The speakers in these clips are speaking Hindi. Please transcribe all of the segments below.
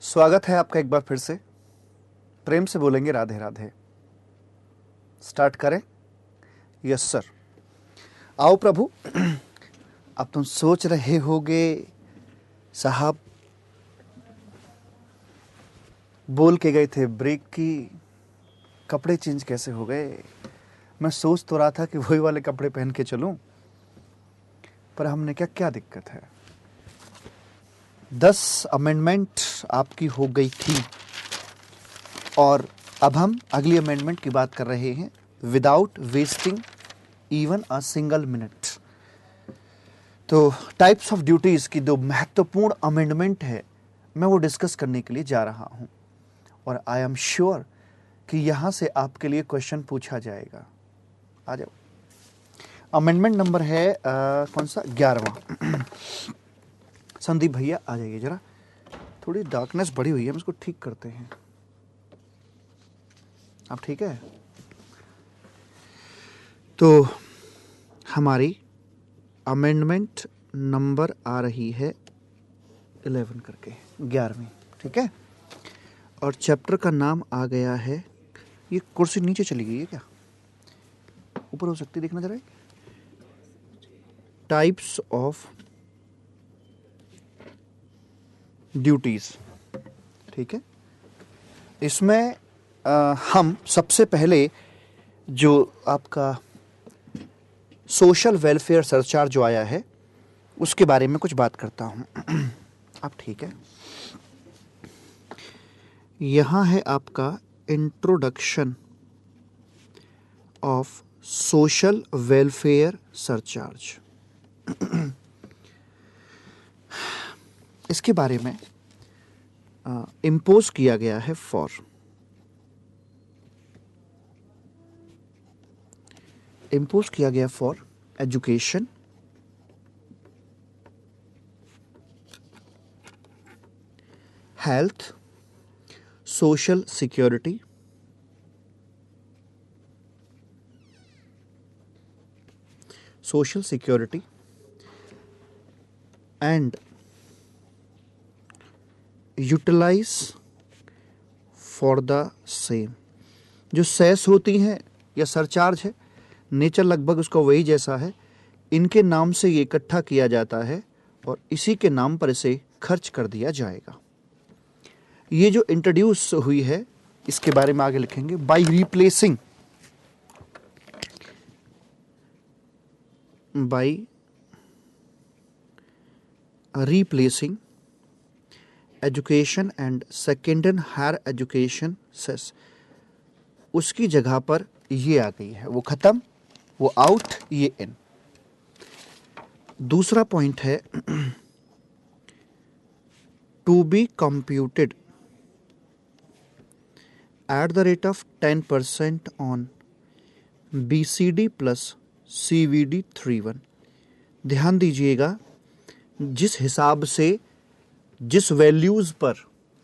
स्वागत है आपका एक बार फिर से। प्रेम से बोलेंगे राधे राधे। स्टार्ट करें? Yes sir. आओ प्रभु। अब तुम सोच रहे होगे साहब बोल के गए थे ब्रेक की, कपड़े चेंज कैसे हो गए। मैं सोच तो रहा था कि वही वाले कपड़े पहन के चलूं, पर हमने क्या दिक्कत है। 10 अमेंडमेंट आपकी हो गई थी और अब हम अगली अमेंडमेंट की बात कर रहे हैं without wasting even a single minute. तो टाइप्स ऑफ ड्यूटीज की दो महत्वपूर्ण अमेंडमेंट है, मैं वो डिस्कस करने के लिए जा रहा हूं और आई एम श्योर कि यहां से आपके लिए क्वेश्चन पूछा जाएगा। आ जाओ। अमेंडमेंट नंबर है कौन सा? 11वां। संदीप भैया आ जाइए जरा, थोड़ी डार्कनेस बढ़ी हुई है, हम इसको ठीक करते हैं। अब ठीक है? तो हमारी अमेंडमेंट नंबर आ रही है 11 करके, 11वीं। ठीक है? और चैप्टर का नाम आ गया है, ये कुर्सी नीचे चली गई है क्या? ऊपर हो सकती है, देखना जरा। Types of duties. ठीक है? इसमें हम सबसे पहले जो आपका सोशल वेलफेयर सरचार्ज जो आया है उसके बारे में कुछ बात करता हूं। अब ठीक है, यहां है आपका introduction of social welfare surcharge. इसके बारे में इम्पोज किया गया है for education, health, social security, and utilise for the same. जो सेस होती हैं या सरचार्ज है, नेचर लगभग उसका वही जैसा है, इनके नाम से ये इकट्ठा किया जाता है और इसी के नाम पर इसे खर्च कर दिया जाएगा। ये जो इंट्रोड्यूस हुई है इसके बारे में आगे लिखेंगे। By replacing education and secondary higher education cess, उसकी जगह पर ये आ गई है, वो खत्म, वो आउट, ये इन। दूसरा पॉइंट है to be computed at the rate of 10% on BCD plus CVD 31। ध्यान दीजिएगा, जिस हिसाब से जिस वैल्यूज पर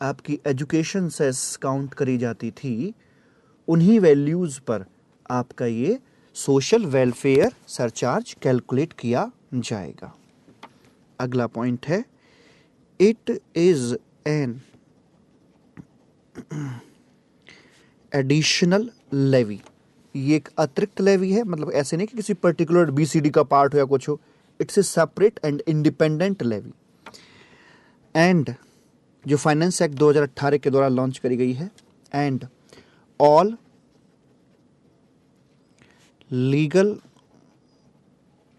आपकी एजुकेशन सेस काउंट करी जाती थी, उन्हीं वैल्यूज पर आपका ये सोशल वेलफेयर सरचार्ज कैलकुलेट किया जाएगा। अगला पॉइंट है it is an additional levy. ये एक अतिरिक्त लेवी है, मतलब ऐसे नहीं कि किसी पर्टिकुलर BCD का पार्ट हो या कुछ हो, it's a separate and independent levy. And जो फाइनेंस एक्ट 2018 के द्वारा लॉन्च करी गई है, and all legal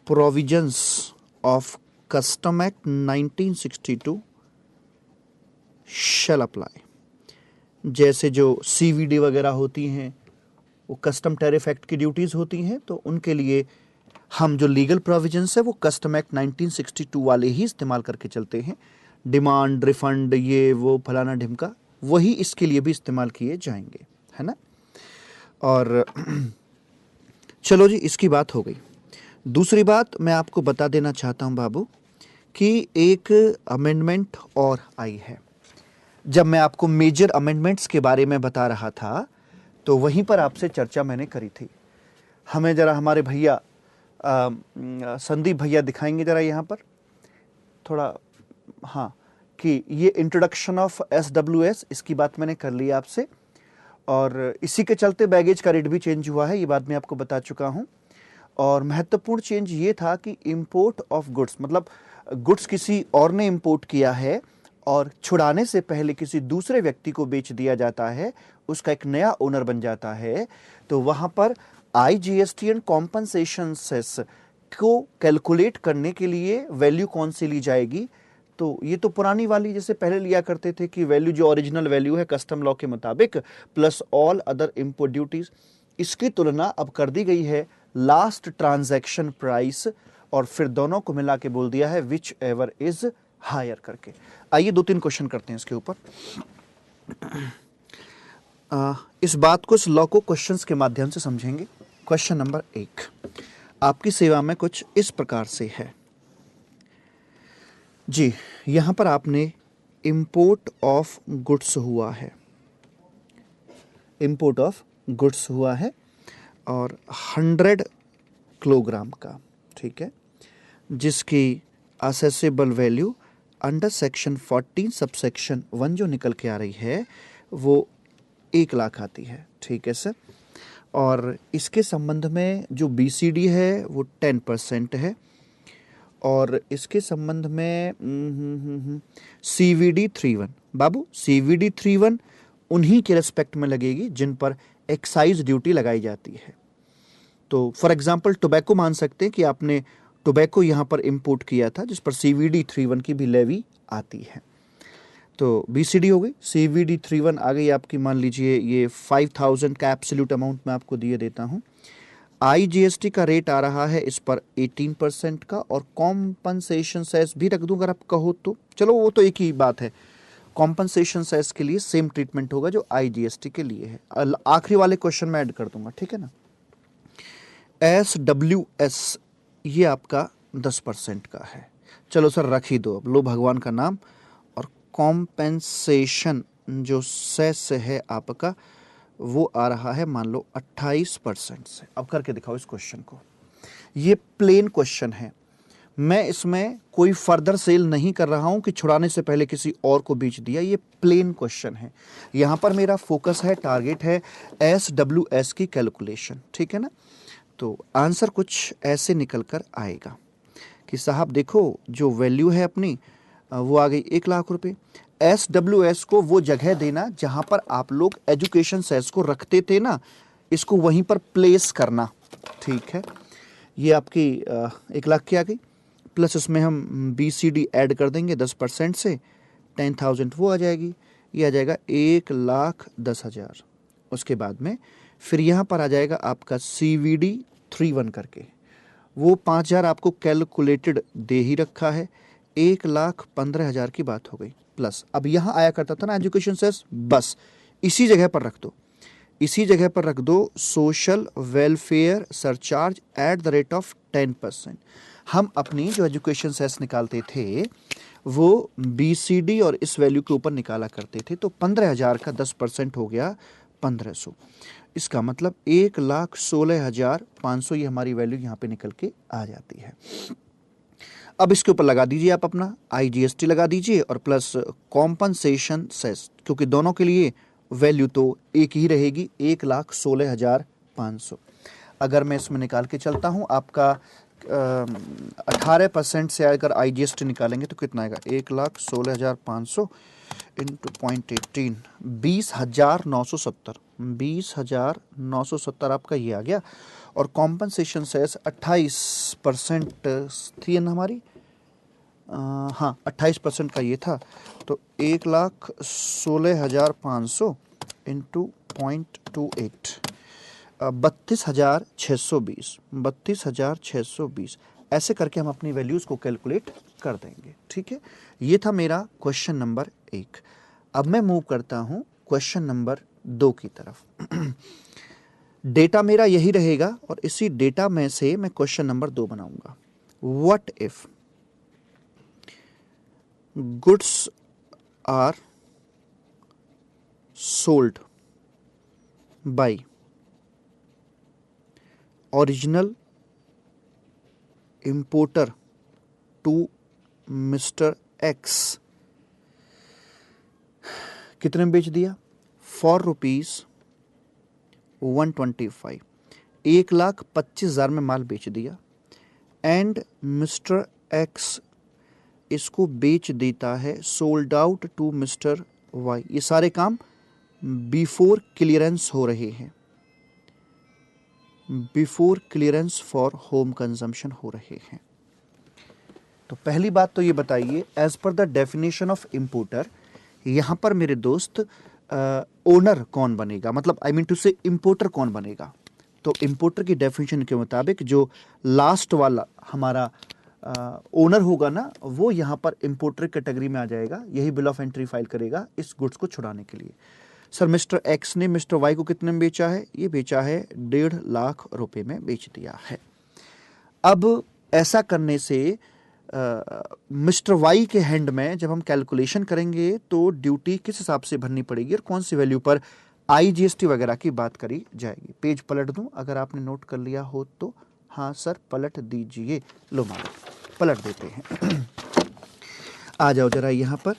provisions of custom act 1962 shall apply. जैसे जो CVD वगैरह होती हैं वो कस्टम टैरिफ एक्ट की ड्यूटीज होती हैं, तो उनके लिए हम जो लीगल प्रोविजंस है वो कस्टम एक्ट 1962 वाले ही इस्तेमाल करके चलते हैं। डिमांड, रिफंड, ये वो फलाना ढिमका, वही इसके लिए भी इस्तेमाल किए जाएंगे, है ना। और चलो जी, इसकी बात हो गई। दूसरी बात मैं आपको बता देना चाहता हूं बाबू कि एक अमेंडमेंट और आई है। जब मैं आपको मेजर अमेंडमेंट्स के बारे में बता रहा था तो वहीं पर आपसे चर्चा मैंने करी थी। हमें जरा हमारे भैया संदीप भैया दिखाएंगे जरा यहाँ पर थोड़ा, हाँ, कि ये इंट्रोडक्शन ऑफ SWS, इसकी बात मैंने कर ली आपसे, और इसी के चलते बैगेज का रेट भी चेंज हुआ है, ये बात मैं आपको बता चुका हूँ। और महत्वपूर्ण चेंज ये था कि इंपोर्ट ऑफ गुड्स, मतलब गुड्स किसी और ने इंपोर्ट किया है और छुड़ाने से पहले किसी दूसरे व्यक्ति को बेच दिया जाता है, उसका एक नया ओनर बन जाता है, तो वहाँ पर IGST एंड कॉम्पनसेशन सेस को कैलकुलेट करने के लिए वैल्यू कौन सी ली जाएगी। तो ये तो पुरानी वाली जैसे पहले लिया करते थे कि वैल्यू जो ओरिजिनल वैल्यू है कस्टम लॉ के मुताबिक plus all other import duties, इसकी तुलना अब कर दी गई है लास्ट ट्रांजैक्शन प्राइस, और फिर दोनों को मिला के बोल दिया है विच एवर इज हायर करके। आइए 2-3 क्वेश्चन करते हैं इसके ऊपर। इस बात को, इस लॉ को क्वेश्चंस के माध्यम से समझेंगे। क्वेश्चन नंबर 1 आपकी सेवा में कुछ इस प्रकार से है जी। यहां पर आपने इंपोर्ट ऑफ गुड्स हुआ है, इंपोर्ट ऑफ गुड्स हुआ है और 100 किलोग्राम का, ठीक है, जिसकी accessible value under section 14 subsection 1 जो निकल के आ रही है वो 1 लाख आती है, ठीक है सर। और इसके संबंध में जो BCD है वो 10% है, और इसके संबंध में CVD 31, बाबू CVD 31 उन्हीं के रेस्पेक्ट में लगेगी जिन पर एक्साइज ड्यूटी लगाई जाती है। तो फॉर एग्जांपल टोबैको मान सकते हैं कि आपने टोबैको यहाँ पर इंपोर्ट किया था जिस पर CVD 31 की भी लेवी आती है। तो BCD हो गई, CVD 31 आ गई आपकी, मान लीजिए ये 5000 का एब्सोल्यूट अमाउंट मैं आपको दिए देता हूँ। IGST का रेट आ रहा है इस पर 18% का, और कॉम्पनसेशन सेस भी रख दूं अगर आप कहो तो, चलो वो तो एक ही बात है, कॉम्पनसेशन सेस के लिए सेम ट्रीटमेंट होगा जो IGST के लिए है। आखिरी वाले क्वेश्चन में ऐड कर दूंगा, ठीक है ना। SWS ये आपका 10% का है, चलो सर रख ही दो अब, लो भगवान का नाम। और कॉम्पेंसेशन जो सेस है आपका वो आ रहा है मान लो 28% से। अब करके दिखाओ इस क्वेश्चन को, ये प्लेन क्वेश्चन है, मैं इसमें कोई फर्दर सेल नहीं कर रहा हूं कि छुड़ाने से पहले किसी और को बेच दिया, ये प्लेन क्वेश्चन है। यहां पर मेरा फोकस है, टारगेट है SWS की कैलकुलेशन, ठीक है ना। तो आंसर कुछ ऐसे निकल कर आएगा कि साहब देखो जो वैल्यू है अपनी वो आ गई 1 लाख रुपए। SWS को वो जगह देना जहां पर आप लोग एजुकेशन सेस को रखते थे ना, इसको वहीं पर प्लेस करना, ठीक है। ये आपकी 1 लाख की आ गई, प्लस इसमें हम BCD ऐड कर देंगे 10% से, 10,000 वो आ जाएगी, ये आ जाएगा 1,10,000। उसके बाद में फिर यहाँ पर आ जाएगा आपका CVD 31 करके, वो 5,000 आपको कैलकुलेटेड दे ही रखा है, 1,15,000 की बात हो गई। प्लस अब यहाँ आया करता था ना एजुकेशन सेस, बस इसी जगह पर रख दो, इसी जगह पर रख दो social welfare surcharge at the rate of 10%। हम अपनी जो एजुकेशन सेस निकालते थे वो BCD और इस वैल्यू के ऊपर निकाला करते थे, तो 15,000 का 10% हो गया 1500। इसका मतलब 1,16,500 ये हमारी वैल्यू यहाँ पे निकल के आ जाती है। अब इसके ऊपर लगा दीजिए आप अपना IGST लगा दीजिए और प्लस कॉम्पनसेशन सेस, क्योंकि दोनों के लिए वैल्यू तो एक ही रहेगी, 1,16,500। अगर मैं इसमें निकाल के चलता हूँ आपका 18% से अगर IGST निकालेंगे तो कितना आएगा, 1,16,500 इंटू 0.18, 20,970, 20,970 आपका ये आ गया। और कॉम्पनसेशन सेस 28% थी ना हमारी, हाँ 28% का ये था, तो 1,16,500 इंटू 0.28, 32,620, 32,620, ऐसे करके हम अपनी वैल्यूज़ को कैलकुलेट कर देंगे, ठीक है। ये था मेरा क्वेश्चन नंबर 1। अब मैं मूव करता हूँ क्वेश्चन नंबर 2 की तरफ। डेटा मेरा यही रहेगा और इसी डेटा में से मैं क्वेश्चन नंबर 2 बनाऊंगा। What if goods are sold by original importer to mister X कितने में बेच दिया? ₹125, 1,25,000 में माल बेच दिया। एंड मिस्टर एक्स इसको बेच देता है, sold out to mister Y. ये सारे काम बिफोर क्लियरेंस हो रहे हैं, before clearance for home consumption हो रहे हैं। तो पहली बात तो ये बताइए, as per the definition of importer, यहां पर मेरे दोस्त ओनर कौन बनेगा, मतलब आई मीन टू से इंपोर्टर कौन बनेगा? तो इंपोर्टर की डेफिनेशन के मुताबिक जो लास्ट वाला हमारा ओनर होगा ना, वो यहाँ पर इंपोर्टर कैटेगरी में आ जाएगा, यही बिल ऑफ एंट्री फाइल करेगा इस गुड्स को छुड़ाने के लिए। सर मिस्टर एक्स ने मिस्टर वाई को कितने में बेचा है? ये बेचा है 1.5 लाख रुपए में बेच दिया है। अब ऐसा करने से मिस्टर वाई के हैंड में जब हम कैलकुलेशन करेंगे तो ड्यूटी किस हिसाब से भरनी पड़ेगी और कौन सी वैल्यू पर आईजीएसटी वगैरह की बात करी जाएगी। पेज पलट दूं अगर आपने नोट कर लिया हो तो? हाँ सर पलट दीजिए। लो मारो, पलट देते हैं। आ जाओ जरा यहाँ पर।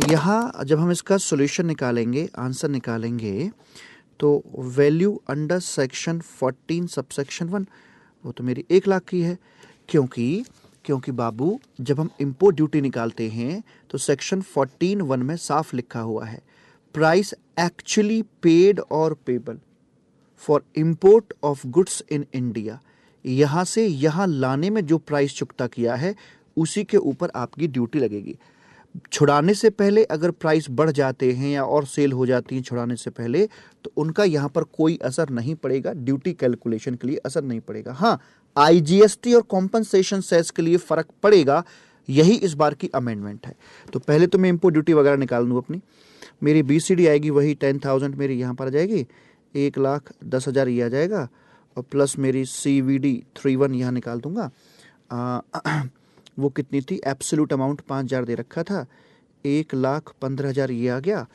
यहाँ जब हम इसका सॉल्यूशन निकालेंगे, आंसर निकालेंगे, तो वैल्यू अंडर सेक्शन 14 सबसेक्शन 1 वो तो मेरी 1 लाख की है, क्योंकि बाबू जब हम इंपोर्ट ड्यूटी निकालते हैं तो सेक्शन 14(1) में साफ लिखा हुआ है, प्राइस एक्चुअली पेड और payable for import of goods in India. यहां से यहां लाने में जो प्राइस चुकता किया है उसी के ऊपर आपकी ड्यूटी लगेगी। छुड़ाने से पहले अगर प्राइस बढ़ जाते हैं या और सेल हो जाती हैं छुड़ाने से पहले, तो उनका यहां पर कोई असर नहीं पड़ेगा, ड्यूटी कैलकुलेशन के लिए असर नहीं पड़ेगा। हाँ, आईजीएसटी और कॉम्पनसेशन सेस के लिए फर्क पड़ेगा, यही इस बार की अमेंडमेंट है। तो पहले तो मैं इंपोर्ट ड्यूटी वगैरह निकाल दूं अपनी, मेरी बीसीडी आएगी वही 10,000 मेरी यहां पर आ जाएगी, 1,10,000 ये आ जाएगा, और प्लस मेरी CVD 31 यहाँ निकाल दूंगा। वो कितनी थी? एब्सोल्यूट अमाउंट 5,000 दे रखा था, 1,15,000 ये आ गया,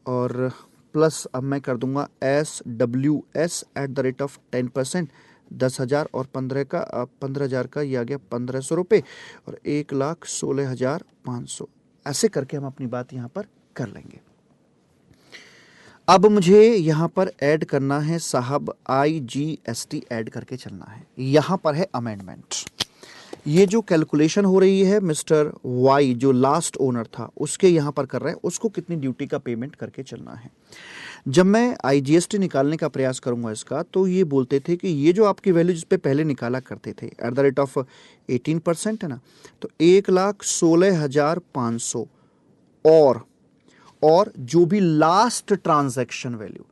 और प्लस अब मैं कर दूंगा SWS eight the rate of 10%, 10,000 और 15,000 का ये आ गया 1,500 रुपये, और 1,16,500। ऐसे करके हम अपनी बात यहाँ पर कर लेंगे। अब मुझे यहाँ पर ऐड करना है साहब, IGST ऐड करके चलना है। यहाँ पर है अमेंडमेंट। ये जो कैलकुलेशन हो रही है मिस्टर वाई जो लास्ट ओनर था उसके यहाँ पर कर रहे हैं, उसको कितनी ड्यूटी का पेमेंट करके चलना है। जब मैं IGST निकालने का प्रयास करूंगा इसका, तो ये बोलते थे कि ये जो आपकी वैल्यू जिस पे पहले निकाला करते थे एट द रेट ऑफ 18% है ना, तो 1,16,500 और जो भी लास्ट ट्रांजैक्शन वैल्यू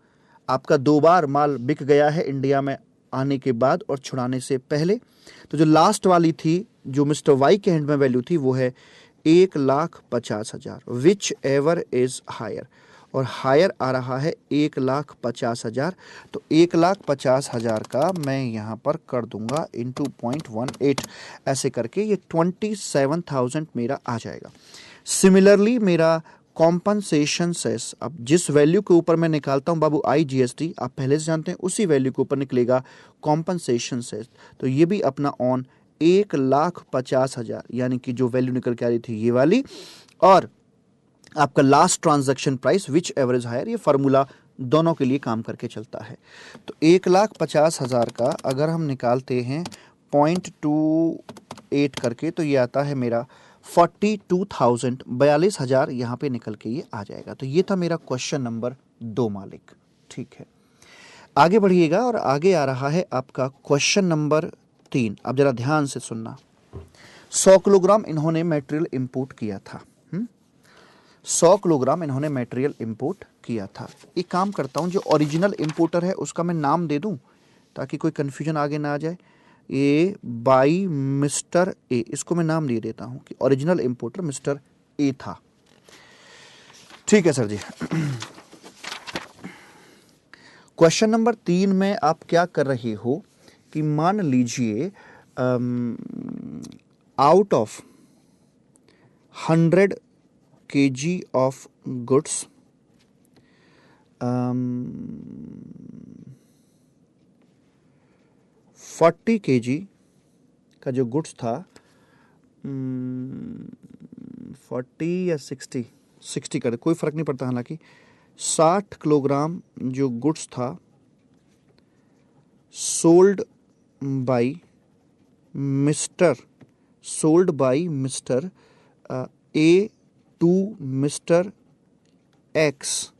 आपका 2 बार माल बिक गया है इंडिया में आने के बाद और छुड़ाने से पहले, तो जो लास्ट वाली थी जो मिस्टर वाई के हैंड में वैल्यू थी वो है 1,50,000, विच एवर इज हायर, और हायर आ रहा है 1,50,000। तो 1,50,000 का मैं यहाँ पर कर दूंगा इंटू 0.18, ऐसे करके ये 27,000 मेरा आ जाएगा। सिमिलरली मेरा कॉम्पनसेशन सेस, अब जिस वैल्यू के ऊपर मैं निकालता हूं बाबू IGST, आप पहले से जानते हैं उसी वैल्यू के ऊपर निकलेगा कॉम्पनसेशन सेस। तो ये भी अपना ऑन 1,50,000 यानी कि जो वैल्यू निकल के आ रही थी ये वाली, और आपका last transaction price which average higher, ये फार्मूला दोनों के लिए काम करके चलता है। तो 1,50,000 का अगर हम निकालते हैं 0.28 करके, तो ये आता है मेरा 42,000, 42,000 यहाँ पे निकल के ये आ जाएगा। तो ये था मेरा क्वेश्चन नंबर 2 मालिक। ठीक है, आगे बढ़िएगा, और आगे आ रहा है आपका क्वेश्चन नंबर 3। अब जरा ध्यान से सुनना। 100 किलोग्राम इन्होंने मटेरियल इंपोर्ट किया था। 100 किलोग्राम इन्होंने मटेरियल इंपोर्ट किया था। एक काम करता हूँ, जो ओरिजिनल इंपोर्टर है उसका मैं नाम दे दूँ ताकि कोई कन्फ्यूजन आगे ना आ जाए। ए बाई मिस्टर ए, इसको मैं नाम दे देता हूं कि ओरिजिनल इंपोर्टर मिस्टर ए था। ठीक है सर जी। क्वेश्चन नंबर 3 में आप क्या कर रहे हो कि मान लीजिए out of 100 kg of goods 40 kg का जो गुड्स था, 40 या 60, 60 कर दे, कोई फ़र्क नहीं पड़ता। हालांकि 60 किलोग्राम जो गुड्स था sold by mister A to mister X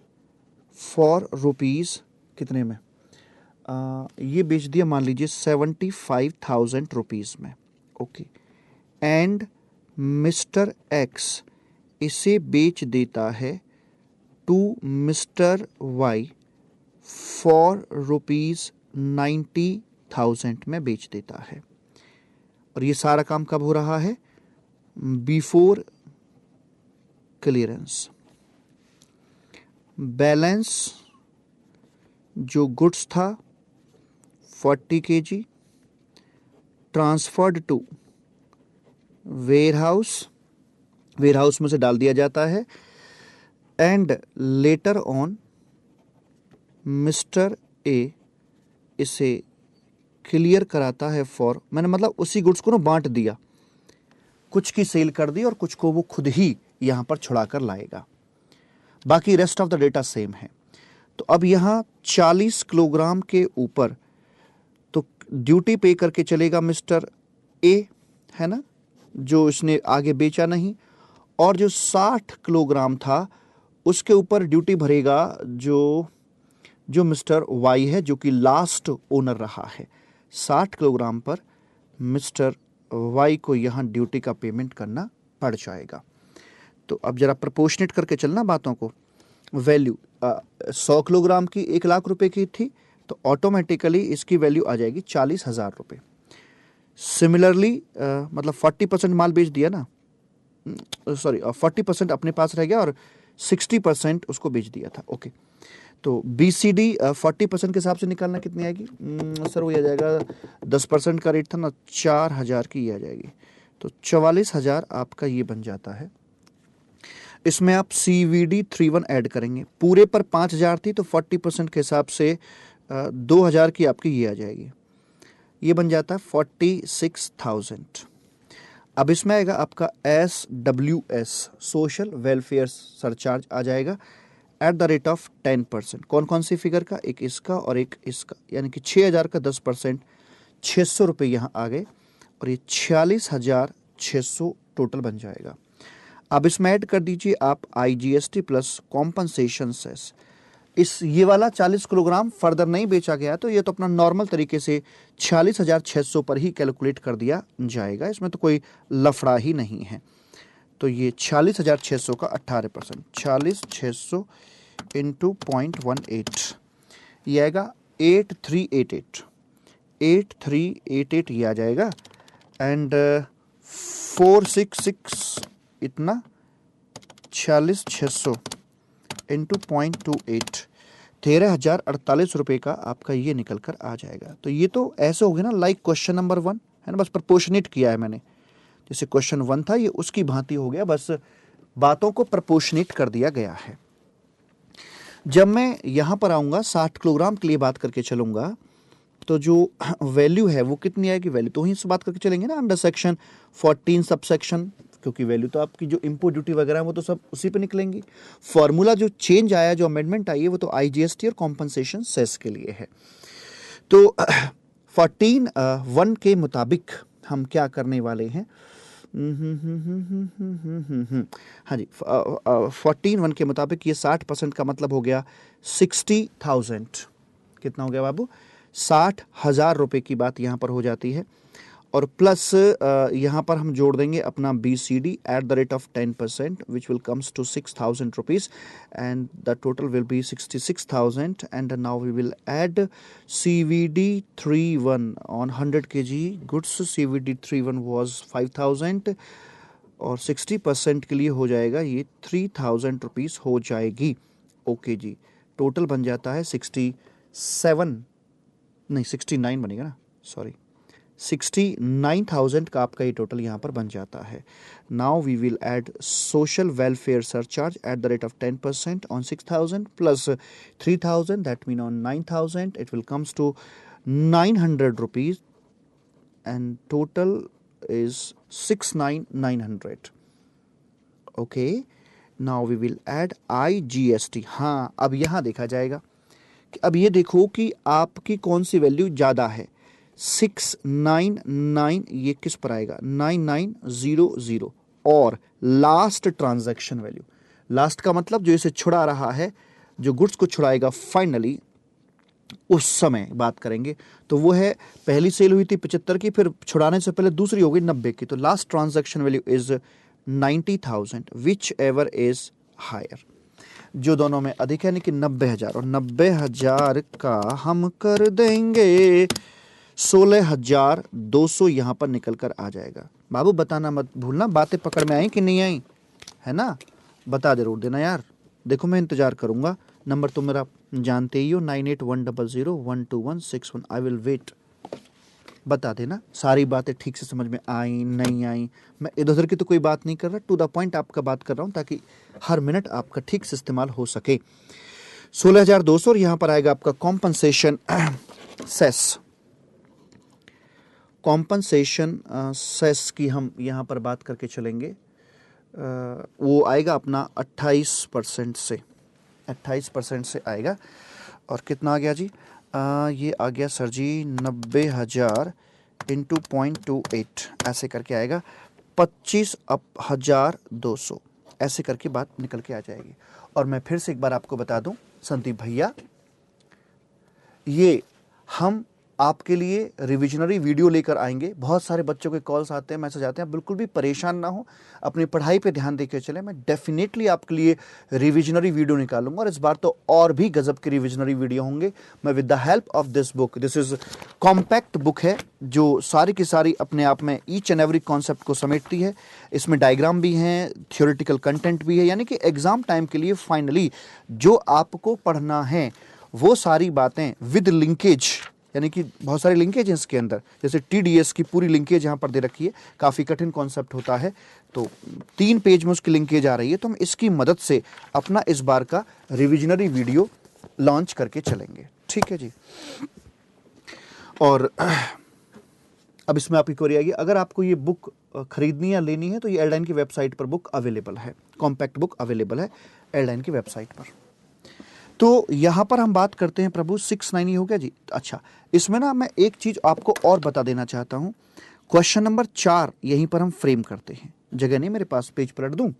for rupees कितने में, ये बेच दिया मान लीजिए 75,000 रुपीज़ में। ओके, एंड मिस्टर एक्स इसे बेच देता है to mister Y for rupees 90,000 में बेच देता है। और ये सारा काम कब हो रहा है? Before clearance. बैलेंस जो गुड्स था 40 kg ट्रांसफर्ड टू वेयरहाउस में से डाल दिया जाता है, and later on mister A इसे क्लियर कराता है फॉर, मैंने मतलब उसी गुड्स को ना बांट दिया, कुछ की सेल कर दी और कुछ को वो खुद ही यहां पर छुड़ा कर लाएगा। बाकी rest of the data same है। तो अब यहां 40 किलोग्राम के ऊपर तो ड्यूटी पे करके चलेगा मिस्टर ए, है ना, जो इसने आगे बेचा नहीं, और जो 60 किलोग्राम था उसके ऊपर ड्यूटी भरेगा जो मिस्टर वाई है, जो कि लास्ट ओनर रहा है। 60 किलोग्राम पर मिस्टर वाई को यहाँ ड्यूटी का पेमेंट करना पड़ जाएगा। तो अब जरा प्रपोर्शनेट करके चलना बातों को। वैल्यू 100 किलोग्राम की 1 लाख रुपए की थी, तो ऑटोमेटिकली इसकी वैल्यू आ जाएगी 40,000 रुपये। सिमिलरली मतलब 40% माल बेच दिया ना, सॉरी 40% अपने पास रह गया और 60% उसको बेच दिया था। ओके, तो BCD 40% के हिसाब से निकालना कितनी आएगी? सर वो आ जाएगा 10% का रेट था ना, 4,000 की आ जाएगी, तो 44,000 आपका ये बन जाता है। इसमें आप CVD 31 ऐड करेंगे, पूरे पर 5,000 थी तो 40% के हिसाब से 2,000 की आपकी ये आ जाएगी, ये बन जाता है 46,000। अब इसमें आएगा आपका SWS सोशल वेलफेयर सरचार्ज आ जाएगा एट द रेट ऑफ 10%। कौन कौन सी फिगर का? एक इसका और एक इसका, यानी कि 6,000 का 10%, 600 रुपये यहाँ आ गए, और ये 46,600 टोटल बन जाएगा। अब इसमें ऐड कर दीजिए आप IGST प्लस कॉम्पनसेशन सेस। ये वाला 40 किलोग्राम फर्दर नहीं बेचा गया, तो ये तो अपना नॉर्मल तरीके से 46,600 पर ही कैलकुलेट कर दिया जाएगा, इसमें तो कोई लफड़ा ही नहीं है। तो ये 46,600 का 18%, 46,600 इंटू 0.18, ये आएगा 8388 ये आ जाएगा, एंड 466 इतना 46,600 इंटू 0.28, 13,048 रुपये का आपका ये निकल कर आ जाएगा। तो ये तो ऐसे हो गया ना, लाइक क्वेश्चन नंबर 1 है ना, बस प्रपोर्शनेट किया है मैंने। जैसे क्वेश्चन 1 था, ये उसकी भांति हो गया, बस बातों को प्रपोर्शनेट कर दिया गया है। जब मैं यहां पर आऊंगा 60 किलोग्राम के लिए बात करके चलूंगा, तो जो वैल्यू है वो कितनी आएगी? वैल्यू तो वहीं से बात करके चलेंगे ना, अंडर सेक्शन 14 सब सेक्शन, क्योंकि वैल्यू तो आपकी जो इम्पोर्ट ड्यूटी वगैरह है वो तो सब उसी पे निकलेंगी। फॉर्मूला जो चेंज आया, जो अमेंडमेंट आई है, वो तो IGST और कॉम्पनसेशन सेस के लिए है। तो 14(1) के मुताबिक हम क्या करने वाले हैं? हाँ जी, 14(1) के मुताबिक ये 60% का मतलब हो गया 60,000। कितना हो गया बाबू? 60,000 रुपये की बात यहाँ पर हो जाती है, और प्लस यहाँ पर हम जोड़ देंगे अपना BCD at the rate of 10%, which will comes to 6,000 rupees, and the total will be 66,000, and now we will add CVD 31 on 100 kg goods. CVD 31 was 5,000, और 60% के लिए हो जाएगा ये 3,000 रुपीज़ हो जाएगी। ओके जी, टोटल बन जाता है 69 बनेगा ना, सॉरी 69,000 का आपका ये टोटल यहाँ पर बन जाता है। Now we will add social welfare surcharge at the rate of 10% on 6,000 plus 3,000, that mean on 9,000, it will comes to 900 rupees, and total is 69,900. Okay, now we will add IGST। हाँ, अब यहाँ देखा जाएगा कि अब ये देखो कि आपकी कौन सी वैल्यू ज़्यादा है। 699 ये किस पर आएगा, 9900, और लास्ट ट्रांजैक्शन वैल्यू, लास्ट का मतलब जो इसे छुड़ा रहा है, जो गुड्स को छुड़ाएगा फाइनली, उस समय बात करेंगे तो वो है, पहली सेल हुई थी 75 की, फिर छुड़ाने से पहले दूसरी हो गई 90 की, तो last transaction value is 90,000 whichever is higher. जो दोनों में अधिक है यानी कि 90,000, और 90,000 का हम कर देंगे 16,200, यहाँ पर निकल कर आ जाएगा। बाबू बताना मत भूलना, बातें पकड़ में आई कि नहीं आई, है ना, बता जरूर देना यार। देखो मैं इंतजार करूंगा, नंबर तो मेरा जानते ही हो, 9810012161। I will wait. बता देना सारी बातें ठीक से समझ में आई नहीं आई। मैं इधर उधर की तो कोई बात नहीं कर रहा, टू द पॉइंट आपका बात कर रहा हूं, ताकि हर मिनट आपका ठीक से इस्तेमाल हो सके। 16,200, और यहां पर आएगा आपका कॉम्पनसेशन सेस। कॉम्पनसेशन सेस की हम यहां पर बात करके चलेंगे। वो आएगा अपना 28% से, 28% से आएगा। और कितना आ गया जी, ये आ गया सर जी 90,000 इंटू 0.28, ऐसे करके आएगा 25,200, ऐसे करके बात निकल के आ जाएगी। और मैं फिर से एक बार आपको बता दूं संदीप भैया, ये हम आपके लिए रिविजनरी वीडियो लेकर आएंगे। बहुत सारे बच्चों के कॉल्स आते हैं, मैसेज आते हैं, बिल्कुल भी परेशान ना हो, अपनी पढ़ाई पे ध्यान देकर चले। मैं डेफिनेटली आपके लिए रिविजनरी वीडियो निकालूंगा, और इस बार तो और भी गजब के रिविजनरी वीडियो होंगे। मैं with the help of this book, this is compact book है जो सारी की सारी अपने आप में ईच एंड एवरी कॉन्सेप्ट को समेटती है। इसमें डायग्राम भी हैं, थियोरेटिकल कंटेंट भी है, यानी कि एग्जाम टाइम के लिए फाइनली जो आपको पढ़ना है वो सारी बातें विद लिंकेज, यानी कि बहुत सारे लिंकेज हैं इसके अंदर, जैसे TDS की पूरी लिंकेज यहाँ पर दे रखी है। काफ़ी कठिन कॉन्सेप्ट होता है, तो 3 पेज में उसकी लिंकेज आ रही है, तो हम इसकी मदद से अपना इस बार का रिविजनरी वीडियो लॉन्च करके चलेंगे। ठीक है जी। और अब इसमें आपकी क्वेरी आएगी, अगर आपको ये बुक खरीदनी या लेनी है तो ये एल्डाइन की वेबसाइट पर बुक अवेलेबल है, कॉम्पैक्ट बुक अवेलेबल है एल्डाइन की वेबसाइट पर। तो यहां पर हम बात करते हैं प्रभु 690 हो गया जी। अच्छा, इसमें ना मैं एक चीज आपको और बता देना चाहता हूं। क्वेश्चन नंबर 4 यहीं पर हम फ्रेम करते हैं, जगह नहीं मेरे पास, पेज पलट दूं,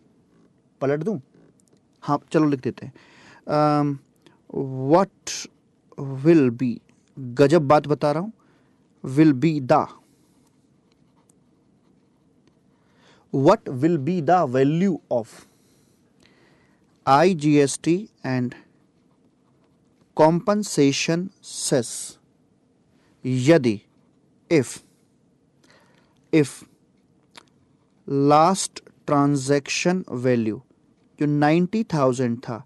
हाँ चलो लिख देते हैं। व्हाट विल बी, गजब बात बता रहा हूं, will be the, what will be the value of IGST and compensation cess यदि if लास्ट ट्रांजैक्शन वैल्यू जो 90,000 था,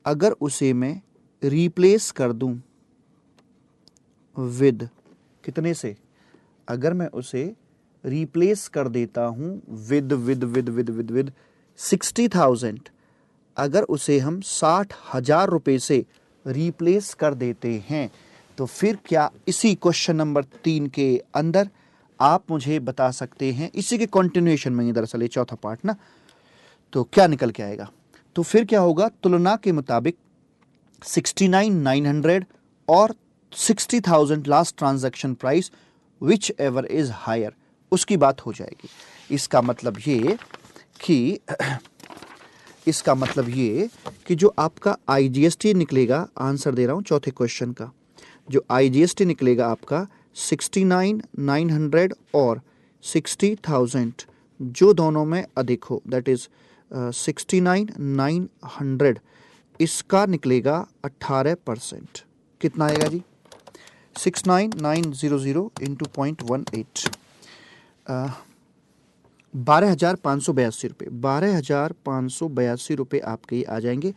अगर उसे मैं रिप्लेस कर दूं विद कितने से, अगर मैं उसे रिप्लेस कर देता हूं विद 60,000, अगर उसे हम 60,000 रुपए से रिप्लेस कर देते हैं, तो फिर क्या इसी क्वेश्चन नंबर 3 के अंदर आप मुझे बता सकते हैं, इसी के कंटिन्यूएशन में दरअसल ये चौथा पार्ट ना, तो क्या निकल के आएगा। तो फिर क्या होगा, तुलना के मुताबिक 69,900 और 60,000 last transaction price whichever is higher, उसकी बात हो जाएगी। इसका मतलब ये कि जो आपका IGST निकलेगा, आंसर दे रहा हूं चौथे क्वेश्चन का, जो IGST निकलेगा आपका 69,900 और 60,000 जो दोनों में अधिक हो, दैट इज 69,900, इसका निकलेगा 18%। कितना आएगा जी, 69,900 इंटू 0.18, 12,582 रुपये, 12,582 रुपये आपके ही आ जाएंगे।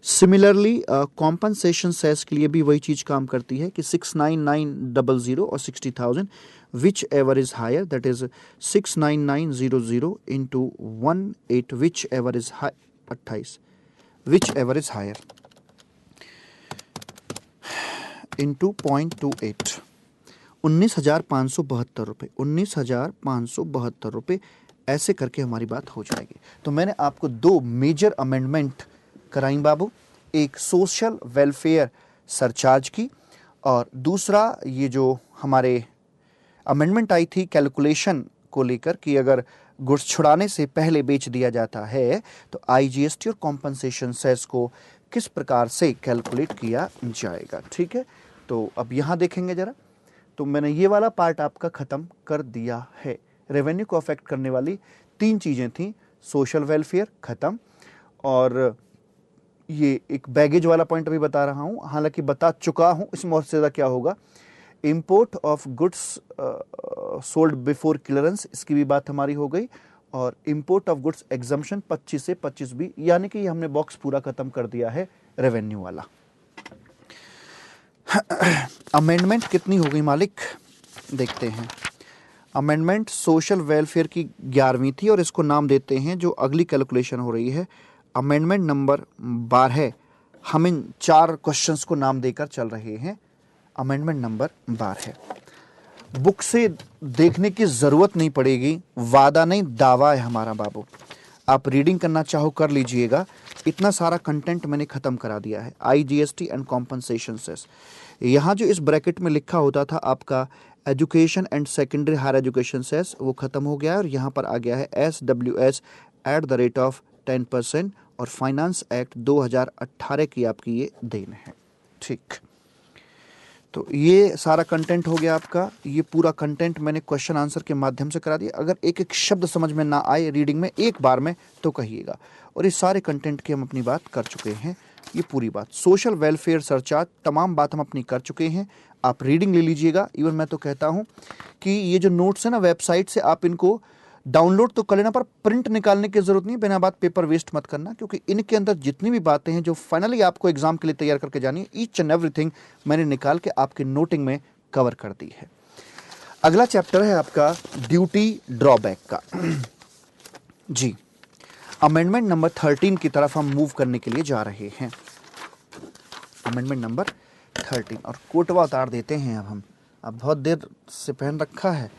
सिमिलरली कॉम्पनसेशन सेस के लिए भी वही चीज़ काम करती है कि 69,900 और 60,000 whichever is higher, that is 69,900 into 18 whichever is 28 whichever is higher into 0.28, 19,572 रुपये, 19,572 रुपये ऐसे करके हमारी बात हो जाएगी। तो मैंने आपको 2 मेजर अमेंडमेंट कराई बाबू, एक सोशल वेलफेयर सरचार्ज की और दूसरा ये जो हमारे अमेंडमेंट आई थी कैलकुलेशन को लेकर कि अगर गुड्स छुड़ाने से पहले बेच दिया जाता है तो आईजीएसटी और कॉम्पनसेशन सेस को किस प्रकार से कैलकुलेट किया जाएगा। ठीक है, तो अब यहाँ देखेंगे जरा, तो मैंने ये वाला पार्ट आपका ख़त्म कर दिया है। रेवेन्यू को अफेक्ट करने वाली 3 चीज़ें थी, सोशल वेलफेयर ख़त्म, और ये एक बैगेज वाला पॉइंट अभी बता रहा हूँ, हालांकि बता चुका हूँ, इसमें और ज़्यादा क्या होगा, import of goods sold before clearance, इसकी भी बात हमारी हो गई, और इम्पोर्ट ऑफ गुड्स एग्जम्पशन 25 से 25B, यानी कि हमने बॉक्स पूरा खत्म कर दिया है रेवेन्यू वाला। अमेंडमेंट कितनी हो गई मालिक, देखते हैं। अमेंडमेंट सोशल वेलफेयर की 11वीं थी और इसको नाम देते हैं, जो अगली कैलकुलेशन हो रही है, अमेंडमेंट नंबर 12। हम इन 4 क्वेश्चंस को नाम देकर चल रहे हैं। अमेंडमेंट नंबर 12 बुक से देखने की ज़रूरत नहीं पड़ेगी, वादा नहीं दावा है हमारा बाबू। आप रीडिंग करना चाहो कर लीजिएगा, इतना सारा कंटेंट मैंने ख़त्म करा दिया है। आईजीएसटी एंड कॉम्पनसेशन सेस, यहाँ जो इस ब्रैकेट में लिखा होता था आपका education and secondary higher education cess, वो ख़त्म हो गया है और यहाँ पर आ गया है SWS eight the rate of 10%, और फाइनेंस एक्ट 2018 की आपकी ये देन है। ठीक, तो ये सारा कंटेंट हो गया आपका। ये पूरा कंटेंट मैंने क्वेश्चन आंसर के माध्यम से करा दिया। अगर एक एक शब्द समझ में ना आए रीडिंग में एक बार में तो कहिएगा। और इस सारे कंटेंट की हम अपनी बात कर चुके हैं, ये पूरी बात सोशल वेलफेयर सरचार्ज तमाम बात हम अपनी कर चुके हैं। आप रीडिंग ले लीजिएगा। इवन मैं तो कहता हूँ कि ये जो नोट्स है ना वेबसाइट से आप इनको डाउनलोड तो कर लेना, पर प्रिंट निकालने की जरूरत नहीं, बिना बात पेपर वेस्ट मत करना, क्योंकि इनके अंदर जितनी भी बातें हैं जो फाइनली आपको एग्जाम के लिए तैयार करके जानी है, ईच एंड एवरीथिंग मैंने निकाल के आपके नोटिंग में कवर कर दी है। अगला चैप्टर है आपका ड्यूटी ड्रॉबैक का। जी, अमेंडमेंट नंबर 13 की तरफ हम मूव करने के लिए जा रहे हैं। अमेंडमेंट नंबर 13, और कोटवा उतार देते हैं अब बहुत देर से पहन रखा है।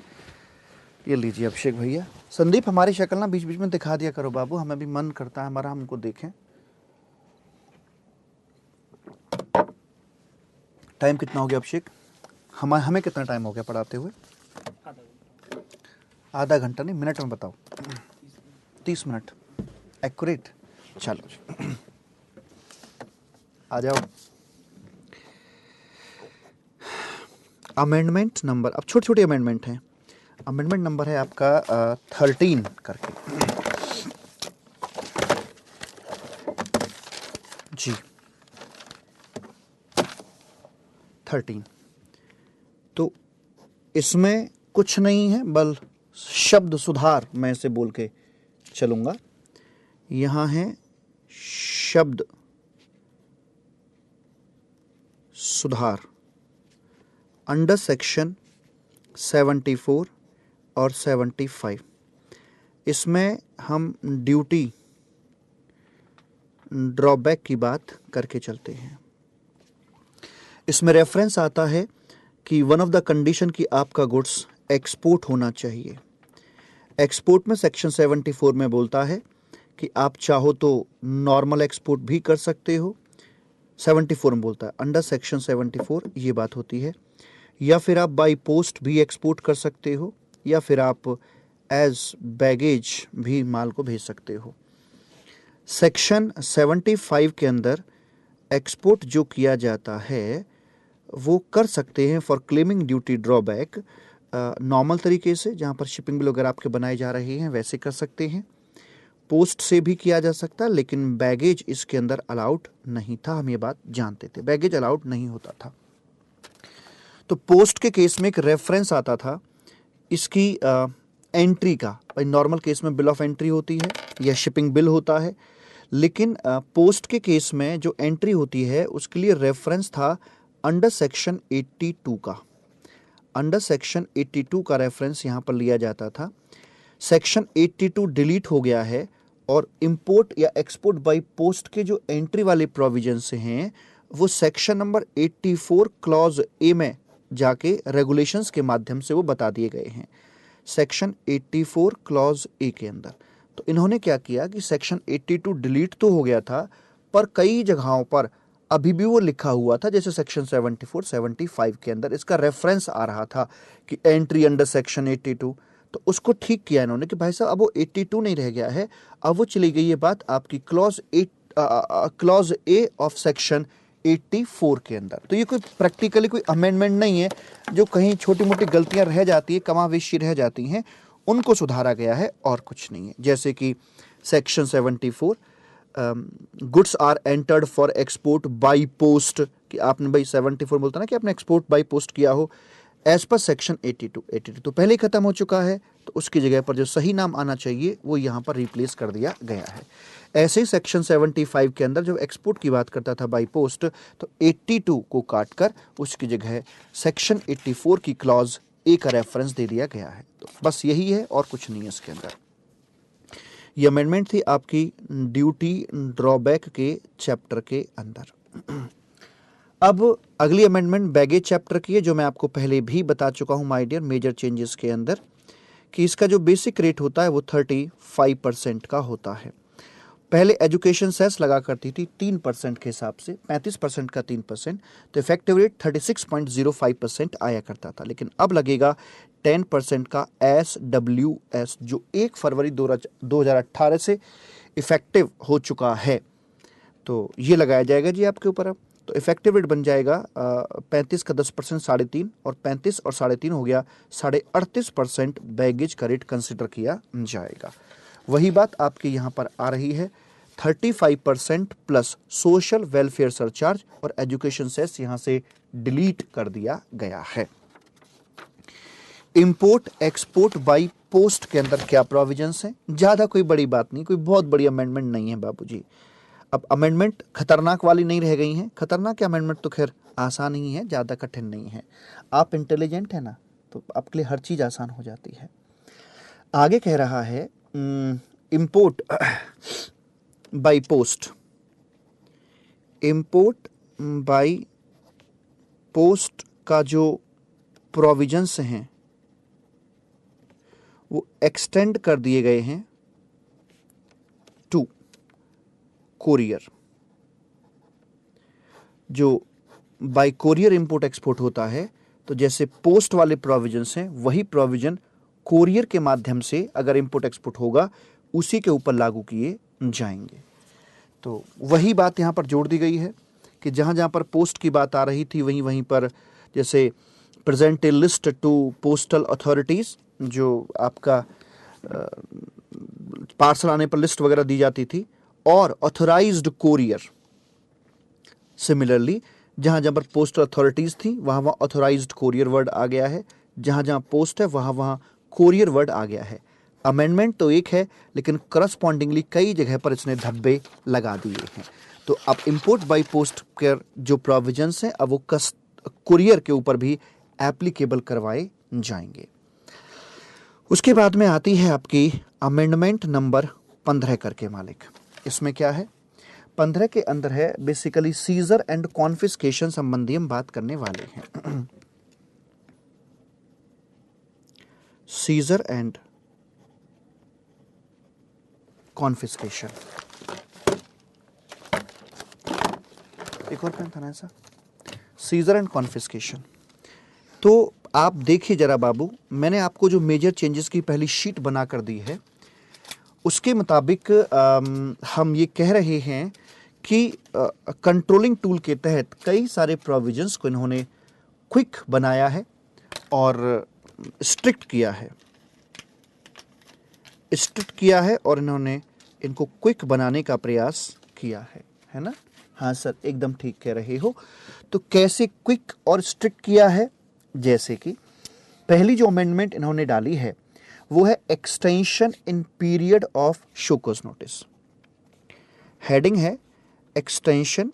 ये लीजिए अभिषेक भैया। संदीप, हमारी शक्ल ना बीच बीच में दिखा दिया करो बाबू, हमें भी मन करता है हमारा, हमको देखें। टाइम कितना हो गया अभिषेक? हमें कितना टाइम हो गया पढ़ाते हुए? आधा घंटा नहीं, मिनट में बताओ। 30 मिनट एक्यूरेट। चलो आ जाओ। अमेंडमेंट नंबर, अब छोटे छोटे अमेंडमेंट हैं। अमेंडमेंट नंबर है आपका 13 करके। जी 13, तो इसमें कुछ नहीं है, बल शब्द सुधार मैं इसे बोल के चलूंगा। यहाँ है शब्द सुधार अंडर सेक्शन 74 और 75। इसमें हम ड्यूटी ड्रॉबैक की बात करके चलते हैं। इसमें रेफरेंस आता है कि वन ऑफ द कंडीशन की आपका गुड्स एक्सपोर्ट होना चाहिए। एक्सपोर्ट में सेक्शन 74 में बोलता है कि आप चाहो तो नॉर्मल एक्सपोर्ट भी कर सकते हो। 74 में बोलता है अंडर सेक्शन 74 ये बात होती है, या फिर आप बाई पोस्ट भी एक्सपोर्ट कर सकते हो, या फिर आप एज बैगेज भी माल को भेज सकते हो। सेक्शन 75 के अंदर एक्सपोर्ट जो किया जाता है वो कर सकते हैं for claiming duty drawback normal तरीके से, जहाँ पर शिपिंग बिल वगैरह आपके बनाए जा रहे हैं वैसे कर सकते हैं। पोस्ट से भी किया जा सकता है, लेकिन बैगेज इसके अंदर अलाउड नहीं था। हम ये बात जानते थे, बैगेज अलाउड नहीं होता था। तो पोस्ट के केस में एक रेफरेंस आता था इसकी एंट्री का। भाई नॉर्मल केस में बिल ऑफ एंट्री होती है या शिपिंग बिल होता है, लेकिन पोस्ट के केस में जो एंट्री होती है उसके लिए रेफरेंस था अंडर सेक्शन 82 का। अंडर सेक्शन 82 का रेफरेंस यहाँ पर लिया जाता था। सेक्शन 82 डिलीट हो गया है और इंपोर्ट या एक्सपोर्ट बाय पोस्ट के जो एंट्री वाले प्रोविजंस हैं वो सेक्शन नंबर 84 क्लॉज ए में जाके रेगुलेशंस के माध्यम से वो बता दिए गए हैं। सेक्शन 84 क्लॉज ए के अंदर। तो इन्होंने क्या किया कि सेक्शन 82 डिलीट तो हो गया था, पर कई जगहों पर अभी भी वो लिखा हुआ था, जैसे सेक्शन 74, 75 के अंदर इसका रेफरेंस आ रहा था कि एंट्री अंडर सेक्शन 82। तो उसको ठीक किया इन्होंने कि भाई साहब अब वो 82 नहीं रह गया है, अब वो चली गई है बात आपकी क्लॉज ए ऑफ सेक्शन 84 के अंदर। तो ये कोई प्रैक्टिकली कोई अमेंडमेंट नहीं है, जो कहीं छोटी मोटी गलतियां रह जाती है, कमावेशी रह जाती हैं, उनको सुधारा गया है और कुछ नहीं है। जैसे कि section 74 goods are entered for export by post, कि आपने भाई 74 बोलता ना कि आपने एक्सपोर्ट बाई पोस्ट किया हो, एज पर सेक्शन 82 तो पहले ही खत्म हो चुका है, तो उसकी जगह पर जो सही नाम आना चाहिए वो यहाँ पर रिप्लेस कर दिया गया है। ऐसे ही सेक्शन 75 के अंदर जब एक्सपोर्ट की बात करता था बाई पोस्ट, तो 82 को काट कर उसकी जगह सेक्शन 84 की क्लॉज ए का रेफरेंस दे दिया गया है। तो बस यही है और कुछ नहीं है इसके अंदर। ये अमेंडमेंट थी आपकी ड्यूटी ड्रॉबैक के चैप्टर के अंदर। अब अगली अमेंडमेंट बैगेज चैप्टर की है, जो मैं आपको पहले भी बता चुका हूं माय डियर मेजर चेंजेस के अंदर, कि इसका जो बेसिक रेट होता है वो 35% का होता है। पहले एजुकेशन सेस लगा करती थी 3% के हिसाब से, 35% का 3%, तो इफेक्टिव रेट 36.05% आया करता था। लेकिन अब लगेगा 10% का SWS, जो 1 फरवरी 2018 से इफेक्टिव हो चुका है। तो ये लगाया जाएगा जी आपके ऊपर। अब तो इफेक्टिव रेट बन जाएगा 35 का 10% 3.5, और 35 और 3.5 हो गया 38.5% बैगेज का रेट कंसिडर किया जाएगा। वही बात आपके यहाँ पर आ रही है, 35% प्लस सोशल वेलफेयर सरचार्ज और एजुकेशन सेस यहाँ से डिलीट कर दिया गया है। इंपोर्ट एक्सपोर्ट बाई पोस्ट के अंदर क्या प्रोविजंस हैं? ज़्यादा कोई बड़ी बात नहीं, कोई बहुत बड़ी अमेंडमेंट नहीं है बाबूजी। अब अमेंडमेंट खतरनाक वाली नहीं रह गई हैं। खतरनाक अमेंडमेंट तो खैर आसान ही है, ज़्यादा कठिन नहीं है। आप इंटेलिजेंट है ना, तो आपके लिए हर चीज़ आसान हो जाती है। आगे कह रहा है import by post. Import by post का जो प्रोविजंस हैं वो एक्सटेंड कर दिए गए हैं टू कोरियर। जो बाई कोरियर इंपोर्ट एक्सपोर्ट होता है, तो जैसे पोस्ट वाले प्रोविजंस हैं, वही प्रोविजन कोरियर के माध्यम से अगर इंपोर्ट एक्सपोर्ट होगा उसी के ऊपर लागू किए जाएंगे। तो वही बात यहाँ पर जोड़ दी गई है कि जहाँ जहाँ पर पोस्ट की बात आ रही थी वहीं वहीं पर जैसे present a list to postal authorities, जो आपका पार्सल आने पर लिस्ट वगैरह दी जाती थी, और ऑथराइज्ड कोरियर। सिमिलरली जहाँ जहाँ पर पोस्टल अथॉरिटीज़ थी वहाँ वहाँ ऑथराइज्ड कोरियर वर्ड आ गया है, जहाँ जहाँ पोस्ट है वहाँ वहाँ कोरियर वर्ड आ गया है। अमेंडमेंट तो एक है, लेकिन करस्पॉन्डिंगली कई जगह पर इसने धब्बे लगा दिए हैं। तो अब इंपोर्ट बाई पोस्ट के जो प्रोविजंस हैं अब वो कुरियर के ऊपर भी एप्लीकेबल करवाए जाएंगे। उसके बाद में आती है आपकी अमेंडमेंट नंबर 15 करके मालिक। इसमें क्या है? 15 के अंदर है बेसिकली सीजर एंड कॉन्फिस्केशन संबंधी हम बात करने वाले हैं। Seizure and confiscation. एक और पेन था ना ऐसा, सीजर एंड कॉन्फिस्केशन। तो आप देखिए जरा बाबू, मैंने आपको जो मेजर चेंजेस की पहली शीट बना कर दी है उसके मुताबिक हम ये कह रहे हैं कि कंट्रोलिंग टूल के तहत कई सारे प्रोविजंस को इन्होंने क्विक बनाया है और स्ट्रिक्ट किया है और इन्होंने इनको क्विक बनाने का प्रयास किया है ना? हाँ सर, एकदम ठीक कह रहे हो। तो कैसे क्विक और स्ट्रिक्ट किया है? जैसे कि पहली जो अमेंडमेंट इन्होंने डाली है वो है extension in period of show cause notice. Heading है extension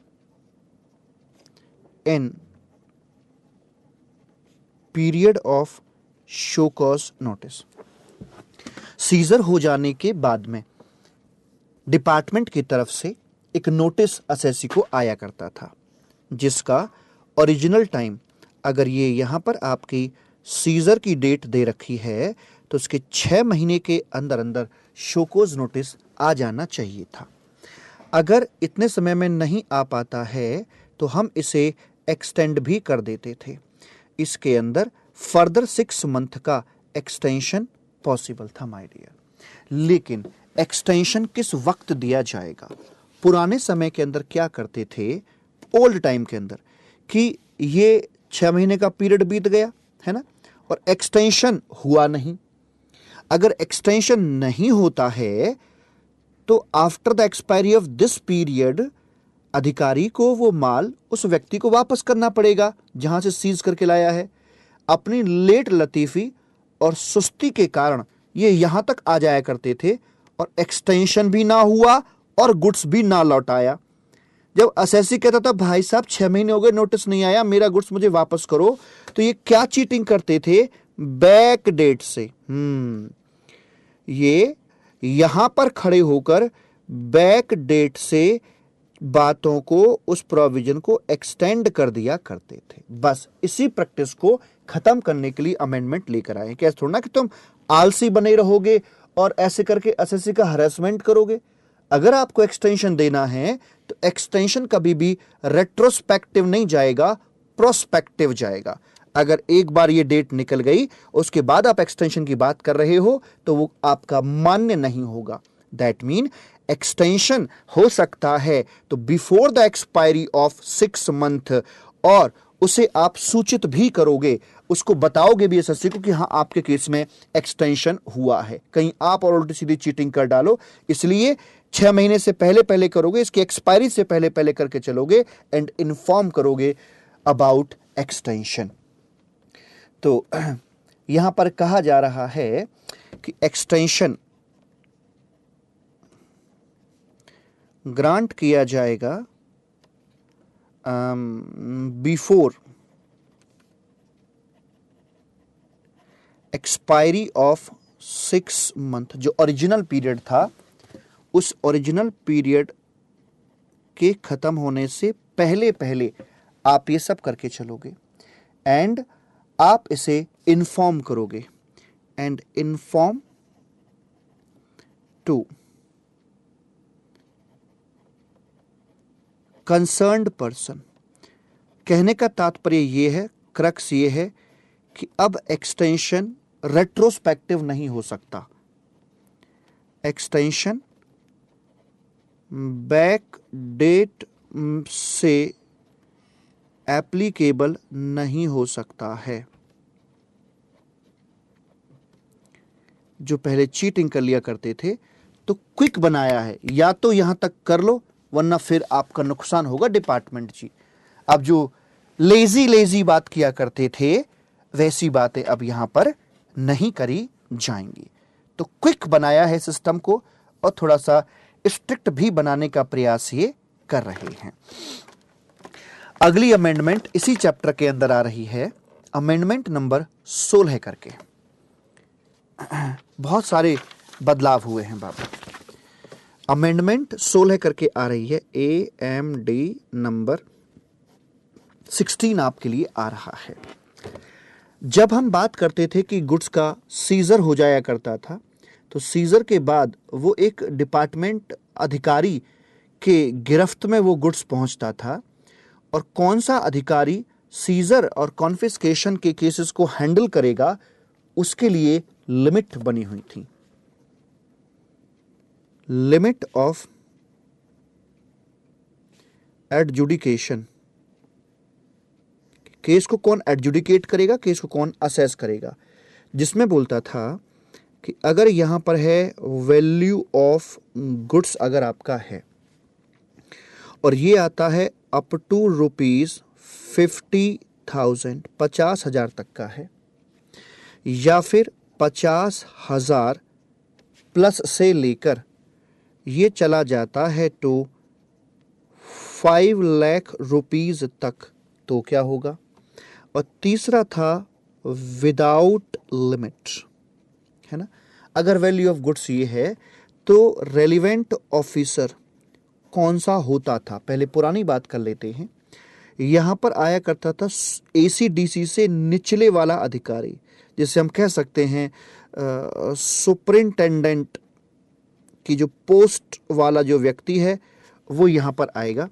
in period of show cause notice. Seizure हो जाने के बाद में डिपार्टमेंट की तरफ से एक नोटिस असेसी को आया करता था, जिसका ओरिजिनल टाइम, अगर ये यहाँ पर आपकी सीजर की डेट दे रखी है तो उसके 6 महीने के अंदर अंदर शोकोज नोटिस आ जाना चाहिए था। अगर इतने समय में नहीं आ पाता है तो हम इसे एक्सटेंड भी कर देते थे। इसके अंदर फर्दर 6 मंथ का एक्सटेंशन पॉसिबल था माय डियर। लेकिन एक्सटेंशन किस वक्त दिया जाएगा? पुराने समय के अंदर क्या करते थे, ओल्ड टाइम के अंदर, कि ये 6 महीने का पीरियड बीत गया है ना, और एक्सटेंशन हुआ नहीं। अगर एक्सटेंशन नहीं होता है तो after the expiry of this period अधिकारी को वो माल उस व्यक्ति को वापस करना पड़ेगा जहां से सीज करके लाया है। अपनी लेट लतीफी और सुस्ती के कारण ये यहां तक आ जाया करते थे और एक्सटेंशन भी ना हुआ और गुड्स भी ना लौटाया। जब असेसी कहता था भाई साहब 6 महीने हो गए नोटिस नहीं आया, मेरा गुड्स मुझे वापस करो, तो ये क्या चीटिंग करते थे? बैक डेट से। ये यहां पर खड़े होकर बैक डेट से बातों को, उस प्रोविजन को एक्सटेंड कर दिया करते थे। बस इसी प्रैक्टिस को खत्म करने के लिए अमेंडमेंट लेकर आए। कैसे थोड़ा ना कि तुम आलसी बने रहोगे और ऐसे करके एसएससी का हरासमेंट करोगे। अगर आपको एक्सटेंशन देना है तो एक्सटेंशन कभी भी रेट्रोस्पेक्टिव नहीं जाएगा, प्रोस्पेक्टिव जाएगा। अगर एक बार ये डेट निकल गई उसके बाद आप एक्सटेंशन की बात कर रहे हो तो वो आपका मान्य नहीं होगा। दैट मीन एक्सटेंशन हो सकता है तो before the expiry of 6 month, और उसे आप सूचित भी करोगे, उसको बताओगे भी एसएससी को कि हाँ आपके केस में एक्सटेंशन हुआ है। कहीं आप और उल्टी सीधी चीटिंग कर डालो, इसलिए 6 महीने से पहले पहले करोगे, इसकी एक्सपायरी से पहले पहले करके चलोगे एंड इन्फॉर्म करोगे अबाउट एक्सटेंशन। तो यहां पर कहा जा रहा है कि एक्सटेंशन ग्रांट किया जाएगा बिफोर एक्सपायरी ऑफ 6 मंथ। जो ओरिजिनल पीरियड था उस ओरिजिनल पीरियड के खत्म होने से पहले पहले आप ये सब करके चलोगे एंड आप इसे इन्फॉर्म करोगे and inform to concerned person. कहने का तात्पर्य ये है, क्रक्स ये है कि अब एक्सटेंशन रेट्रोस्पेक्टिव नहीं हो सकता, एक्सटेंशन बैक डेट से एप्लीकेबल नहीं हो सकता है। जो पहले चीटिंग कर लिया करते थे तो क्विक बनाया है, या तो यहां तक कर लो वरना फिर आपका नुकसान होगा डिपार्टमेंट जी। अब जो लेजी बात किया करते थे वैसी बातें अब यहां पर नहीं करी जाएंगी। तो क्विक बनाया है सिस्टम को और थोड़ा सा स्ट्रिक्ट भी बनाने का प्रयास ये कर रहे हैं। अगली अमेंडमेंट इसी चैप्टर के अंदर आ रही है, अमेंडमेंट नंबर 16 करके। बहुत सारे बदलाव हुए हैं बाबा। अमेंडमेंट 16 करके आ रही है, AMD नंबर 16 आपके लिए आ रहा है। जब हम बात करते थे कि गुड्स का सीजर हो जाया करता था तो सीजर के बाद वो एक डिपार्टमेंट अधिकारी के गिरफ्त में वो गुड्स पहुंचता था, और कौन सा अधिकारी सीजर और कॉन्फिस्केशन के केसेस को हैंडल करेगा उसके लिए लिमिट बनी हुई थी। लिमिट ऑफ एडजुडिकेशन, केस को कौन एडजुडिकेट करेगा, केस को कौन असेस करेगा, जिसमें बोलता था कि अगर यहां पर है वैल्यू ऑफ गुड्स अगर आपका है और ये आता है अप टू ₹50,000, 50,000 तक का है, या फिर 50,000 प्लस से लेकर ये चला जाता है तो 5 लाख रुपीज तक, तो क्या होगा? और तीसरा था विदाउट लिमिट, है ना। अगर वैल्यू ऑफ गुड्स ये है तो रेलिवेंट ऑफिसर कौन सा होता था, पहले पुरानी बात कर लेते हैं। यहां पर आया करता था ACDC से निचले वाला अधिकारी, जिसे हम कह सकते हैं सुपरिंटेंडेंट की जो पोस्ट वाला जो व्यक्ति है वो यहाँ पर आएगा।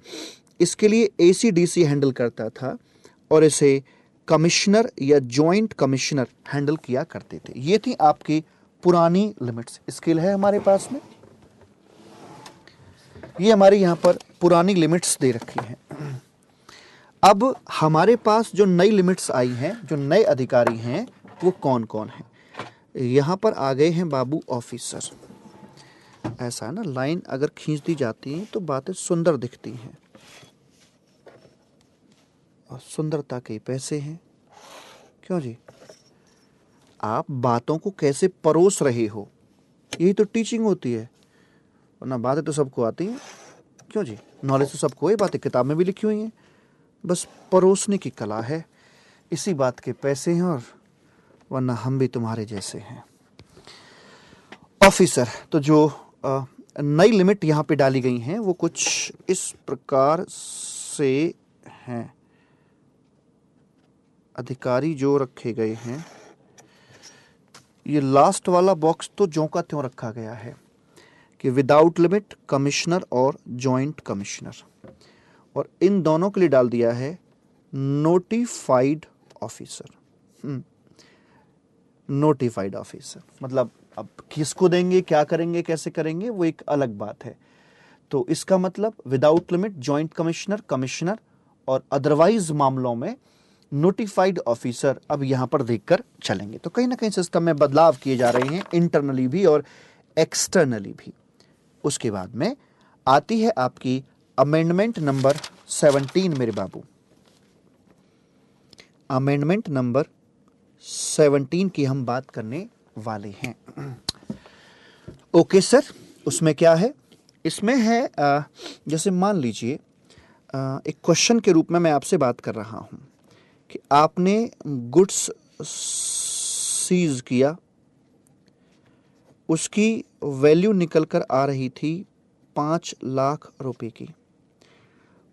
इसके लिए ACDC हैंडल करता था और इसे कमिश्नर या जॉइंट कमिश्नर हैंडल किया करते थे। ये थी आपकी पुरानी लिमिट्स। स्केल है हमारे पास में, ये हमारी यहाँ पर पुरानी लिमिट्स दे रखी हैं। अब हमारे पास जो नई लिमिट्स आई हैं, जो नए अधिकारी हैं, वो कौन कौन हैं? यहाँ पर आ गए हैं बाबू ऑफिसर। ऐसा है ना, लाइन अगर खींच दी जाती है तो बातें सुंदर दिखती हैं, और सुंदरता के पैसे हैं। क्यों जी? आप बातों को कैसे परोस रहे हो, यही तो टीचिंग होती है। वरना बातें तो सबको आती हैं। क्यों जी? नॉलेज तो सबको है, बातें किताब में भी लिखी हुई हैं, बस परोसने की कला है। इसी बात के पैसे हैं, और वरना हम भी तुम्हारे जैसे हैं। ऑफिसर, तो जो नई लिमिट यहाँ पे डाली गई हैं वो कुछ इस प्रकार से हैं। अधिकारी जो रखे गए हैं, ये लास्ट वाला बॉक्स तो ज्यों का त्यों रखा गया है कि विदाउट लिमिट, कमिश्नर और जॉइंट कमिश्नर, और इन दोनों के लिए डाल दिया है नोटिफाइड ऑफिसर। नोटिफाइड ऑफिसर मतलब अब किसको देंगे, क्या करेंगे, कैसे करेंगे, वो एक अलग बात है। तो इसका मतलब without limit, joint commissioner, commissioner और अदरवाइज मामलों में नोटिफाइड ऑफिसर अब यहां पर देखकर चलेंगे। तो कहीं ना कहीं सिस्टम में बदलाव किए जा रहे हैं, इंटरनली भी और एक्सटर्नली भी। उसके बाद में आती है आपकी अमेंडमेंट नंबर 17 मेरे बाबू। अमेंडमेंट नंबर 17 की हम बात करने वाले हैं। ओके सर, उसमें क्या है? इसमें है जैसे मान लीजिए एक क्वेश्चन के रूप में मैं आपसे बात कर रहा हूं कि आपने गुड्स सीज किया, उसकी वैल्यू निकल कर आ रही थी 5 लाख रुपए की।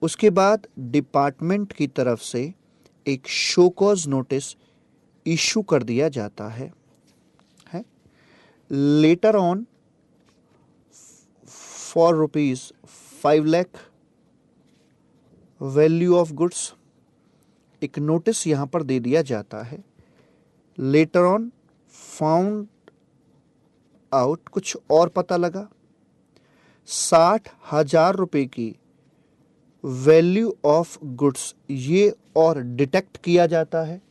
उसके बाद डिपार्टमेंट की तरफ से एक शो कॉज नोटिस इशू कर दिया जाता है। Later on for ₹5 lakh value of goods एक नोटिस यहां पर दे दिया जाता है। लेटर ऑन फाउंड आउट, कुछ और पता लगा, 60,000 रुपए की वैल्यू ऑफ गुड्स ये और डिटेक्ट किया जाता है।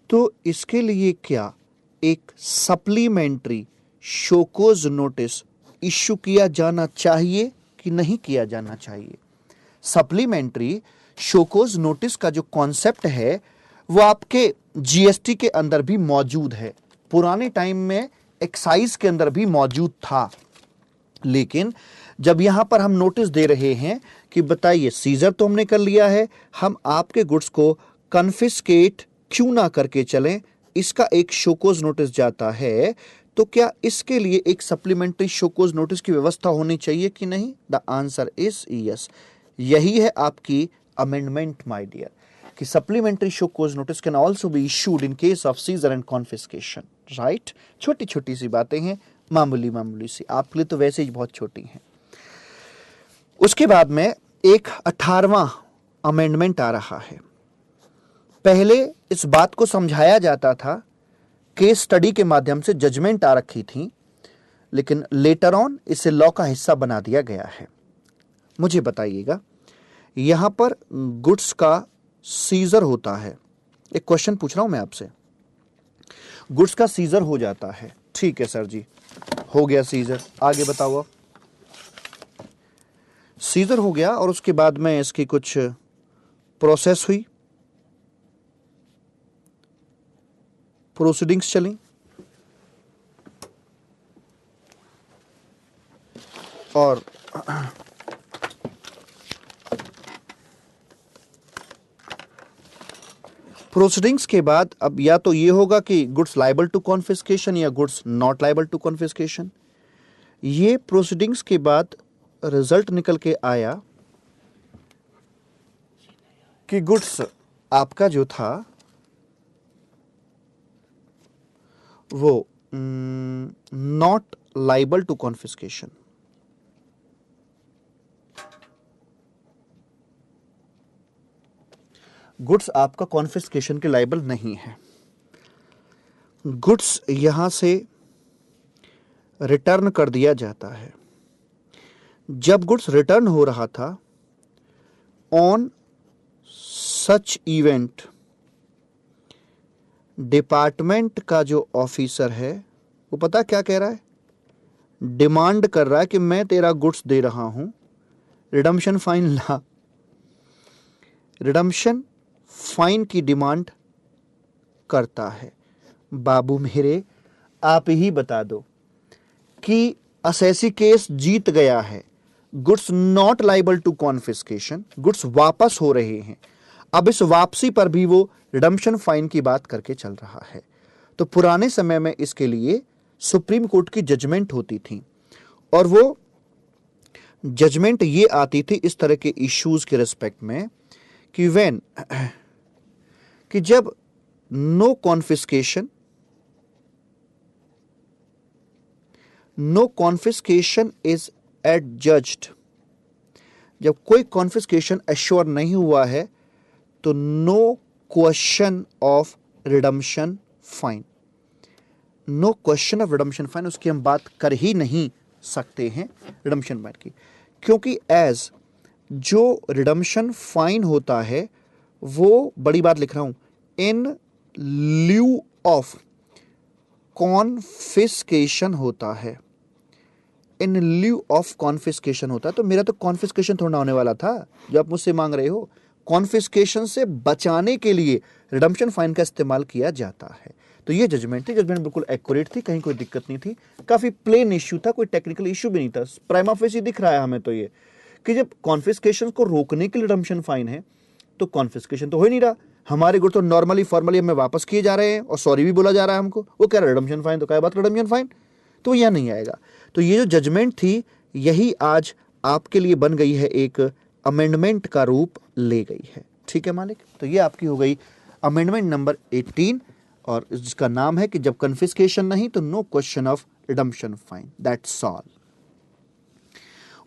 तो इसके लिए क्या एक सप्लीमेंट्री शोकोज नोटिस इश्यू किया जाना चाहिए कि नहीं किया जाना चाहिए? सप्लीमेंट्री शोकोज नोटिस का जो कॉन्सेप्ट है वो आपके जीएसटी के अंदर भी मौजूद है, पुराने टाइम में एक्साइज के अंदर भी मौजूद था। लेकिन जब यहां पर हम नोटिस दे रहे हैं कि बताइए सीजर तो हमने कर लिया है, हम आपके गुड्स को कन्फिस्केट क्यों ना करके चलें, इसका एक शोकोज नोटिस जाता है। तो क्या इसके लिए एक सप्लीमेंट्री शोकोज नोटिस की व्यवस्था होनी चाहिए कि नहीं? The answer is yes. यही है आपकी अमेंडमेंट माय डियर, कि supplementary show cause notice can also be issued in case of seizure and confiscation. Right, छोटी छोटी सी बातें हैं, मामूली मामूली सी, आपके लिए तो वैसे ही बहुत छोटी हैं। उसके बाद में एक 18वां अमेंडमेंट आ रहा है। पहले इस बात को समझाया जाता था, केस स्टडी के माध्यम से जजमेंट आ रखी थी, लेकिन लेटर ऑन इसे लॉ का हिस्सा बना दिया गया है। मुझे बताइएगा, यहां पर गुड्स का सीजर होता है। एक क्वेश्चन पूछ रहा हूं मैं आपसे, गुड्स का सीजर हो जाता है, ठीक है सर जी, हो गया सीजर, आगे बताओ। आप सीजर हो गया और उसके बाद में इसकी कुछ प्रोसेस हुई, प्रोसीडिंग्स चली, और प्रोसीडिंग्स के बाद अब या तो ये होगा कि गुड्स लायबल टू कॉन्फिस्केशन या goods not liable to confiscation. ये प्रोसीडिंग्स के बाद रिजल्ट निकल के आया कि गुड्स आपका जो था वो not liable to confiscation. Goods आपका कॉन्फिस्केशन के लाइबल नहीं है। गुड्स यहां से रिटर्न कर दिया जाता है। जब गुड्स रिटर्न हो रहा था, ऑन सच इवेंट डिपार्टमेंट का जो ऑफिसर है वो पता क्या कह रहा है, डिमांड कर रहा है कि मैं तेरा गुड्स दे रहा हूं, रिडम्पशन फाइन ला। रिडम्पशन फाइन की डिमांड करता है। बाबू मेरे, आप ही बता दो कि असेसी केस जीत गया है, goods not liable to confiscation, goods वापस हो रहे हैं। अब इस वापसी पर भी वो रिडम्पशन फाइन की बात करके चल रहा है। तो पुराने समय में इसके लिए सुप्रीम कोर्ट की जजमेंट होती थी, और वो जजमेंट ये आती थी इस तरह के इश्यूज के रिस्पेक्ट में कि व्हेन कि जब नो कॉन्फिस्केशन इज एडजज्ड, जब कोई कॉन्फिस्केशन एश्योर नहीं हुआ है तो no question of redemption fine, no question of redemption fine, उसकी हम बात कर ही नहीं सकते हैं रिडम्पशन फाइन की, क्योंकि एज जो रिडम्पशन फाइन होता है वो, बड़ी बात लिख रहा हूं, इन ल्यू ऑफ कॉन्फिस्केशन होता है, इन ल्यू ऑफ कॉन्फिस्केशन होता है। तो मेरा तो कॉन्फिस्केशन थोड़ा होने वाला था जो आप मुझसे मांग रहे हो। कॉन्फिस्केशन से बचाने के लिए रिडम्पशन फाइन का इस्तेमाल किया जाता है। तो ये जजमेंट थी, जजमेंट बिल्कुल एक्यूरेट थी, कहीं कोई दिक्कत नहीं थी, काफी प्लेन इश्यू था, कोई टेक्निकल इश्यू भी नहीं था। प्राइमा फेसी दिख रहा है हमें तो ये कि जब कॉन्फिस्केशन को रोकने के लिए रिडम्पशन फाइन है तो कॉन्फिस्केशन तो हो ही नहीं रहा, हमारे गुड तो नॉर्मली फॉर्मली हमें वापस किए जा रहे हैं और सॉरी भी बोला जा रहा है हमको, वो कह रहा है रिडम्पशन फाइन, तो क्या बात रिडम्पशन फाइन, तो यह नहीं आएगा। तो ये जो जजमेंट थी यही आज आपके लिए बन गई है, एक अमेंडमेंट का रूप ले गई है। ठीक है मालिक, तो ये आपकी हो गई अमेंडमेंट नंबर 18, और जिसका नाम है कि जब कन्फिस्केशन नहीं तो no question of redemption fine, that's all.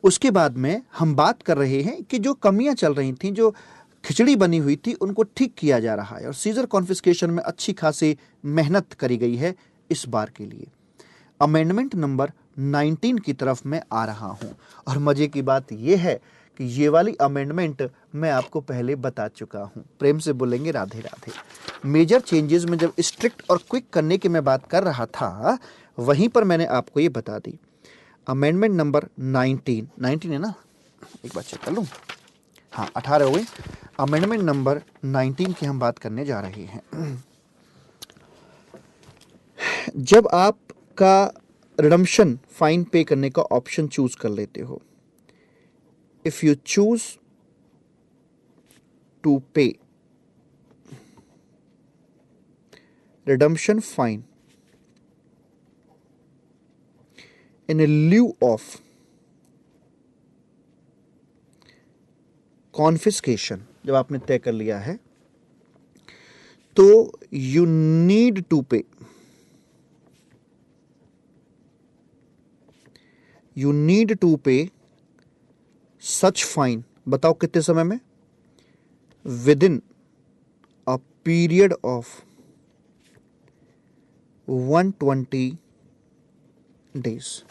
उसके बाद में हम बात कर रहे हैं कि जो कमियां चल रही थी, जो खिचड़ी बनी हुई थी, उनको ठीक किया जा रहा है, और सीजर कॉन्फिस्केशन में अच्छी खासी मेहनत करी गई है इस बार के लिए। अमेंडमेंट नंबर 19 की तरफ मैं आ रहा हूं, और मजे की बात यह है कि ये वाली अमेंडमेंट मैं आपको पहले बता चुका हूं। प्रेम से बोलेंगे राधे राधे। मेजर चेंजेस में जब स्ट्रिक्ट और क्विक करने की मैं बात कर रहा था, वहीं पर मैंने आपको ये बता दी। अमेंडमेंट नंबर 19 है ना, एक बार चेक कर लूं, हाँ 18 हो गई। अमेंडमेंट नंबर 19 की हम बात करने जा रहे हैं। जब आपका रिडम्पशन फाइन पे करने का ऑप्शन चूज कर लेते हो, if you choose to pay redemption fine in lieu of confiscation, जब आपने तय कर लिया है तो you need to pay, you need to pay such fine, बताओ कितने समय में, within a period of 120 days,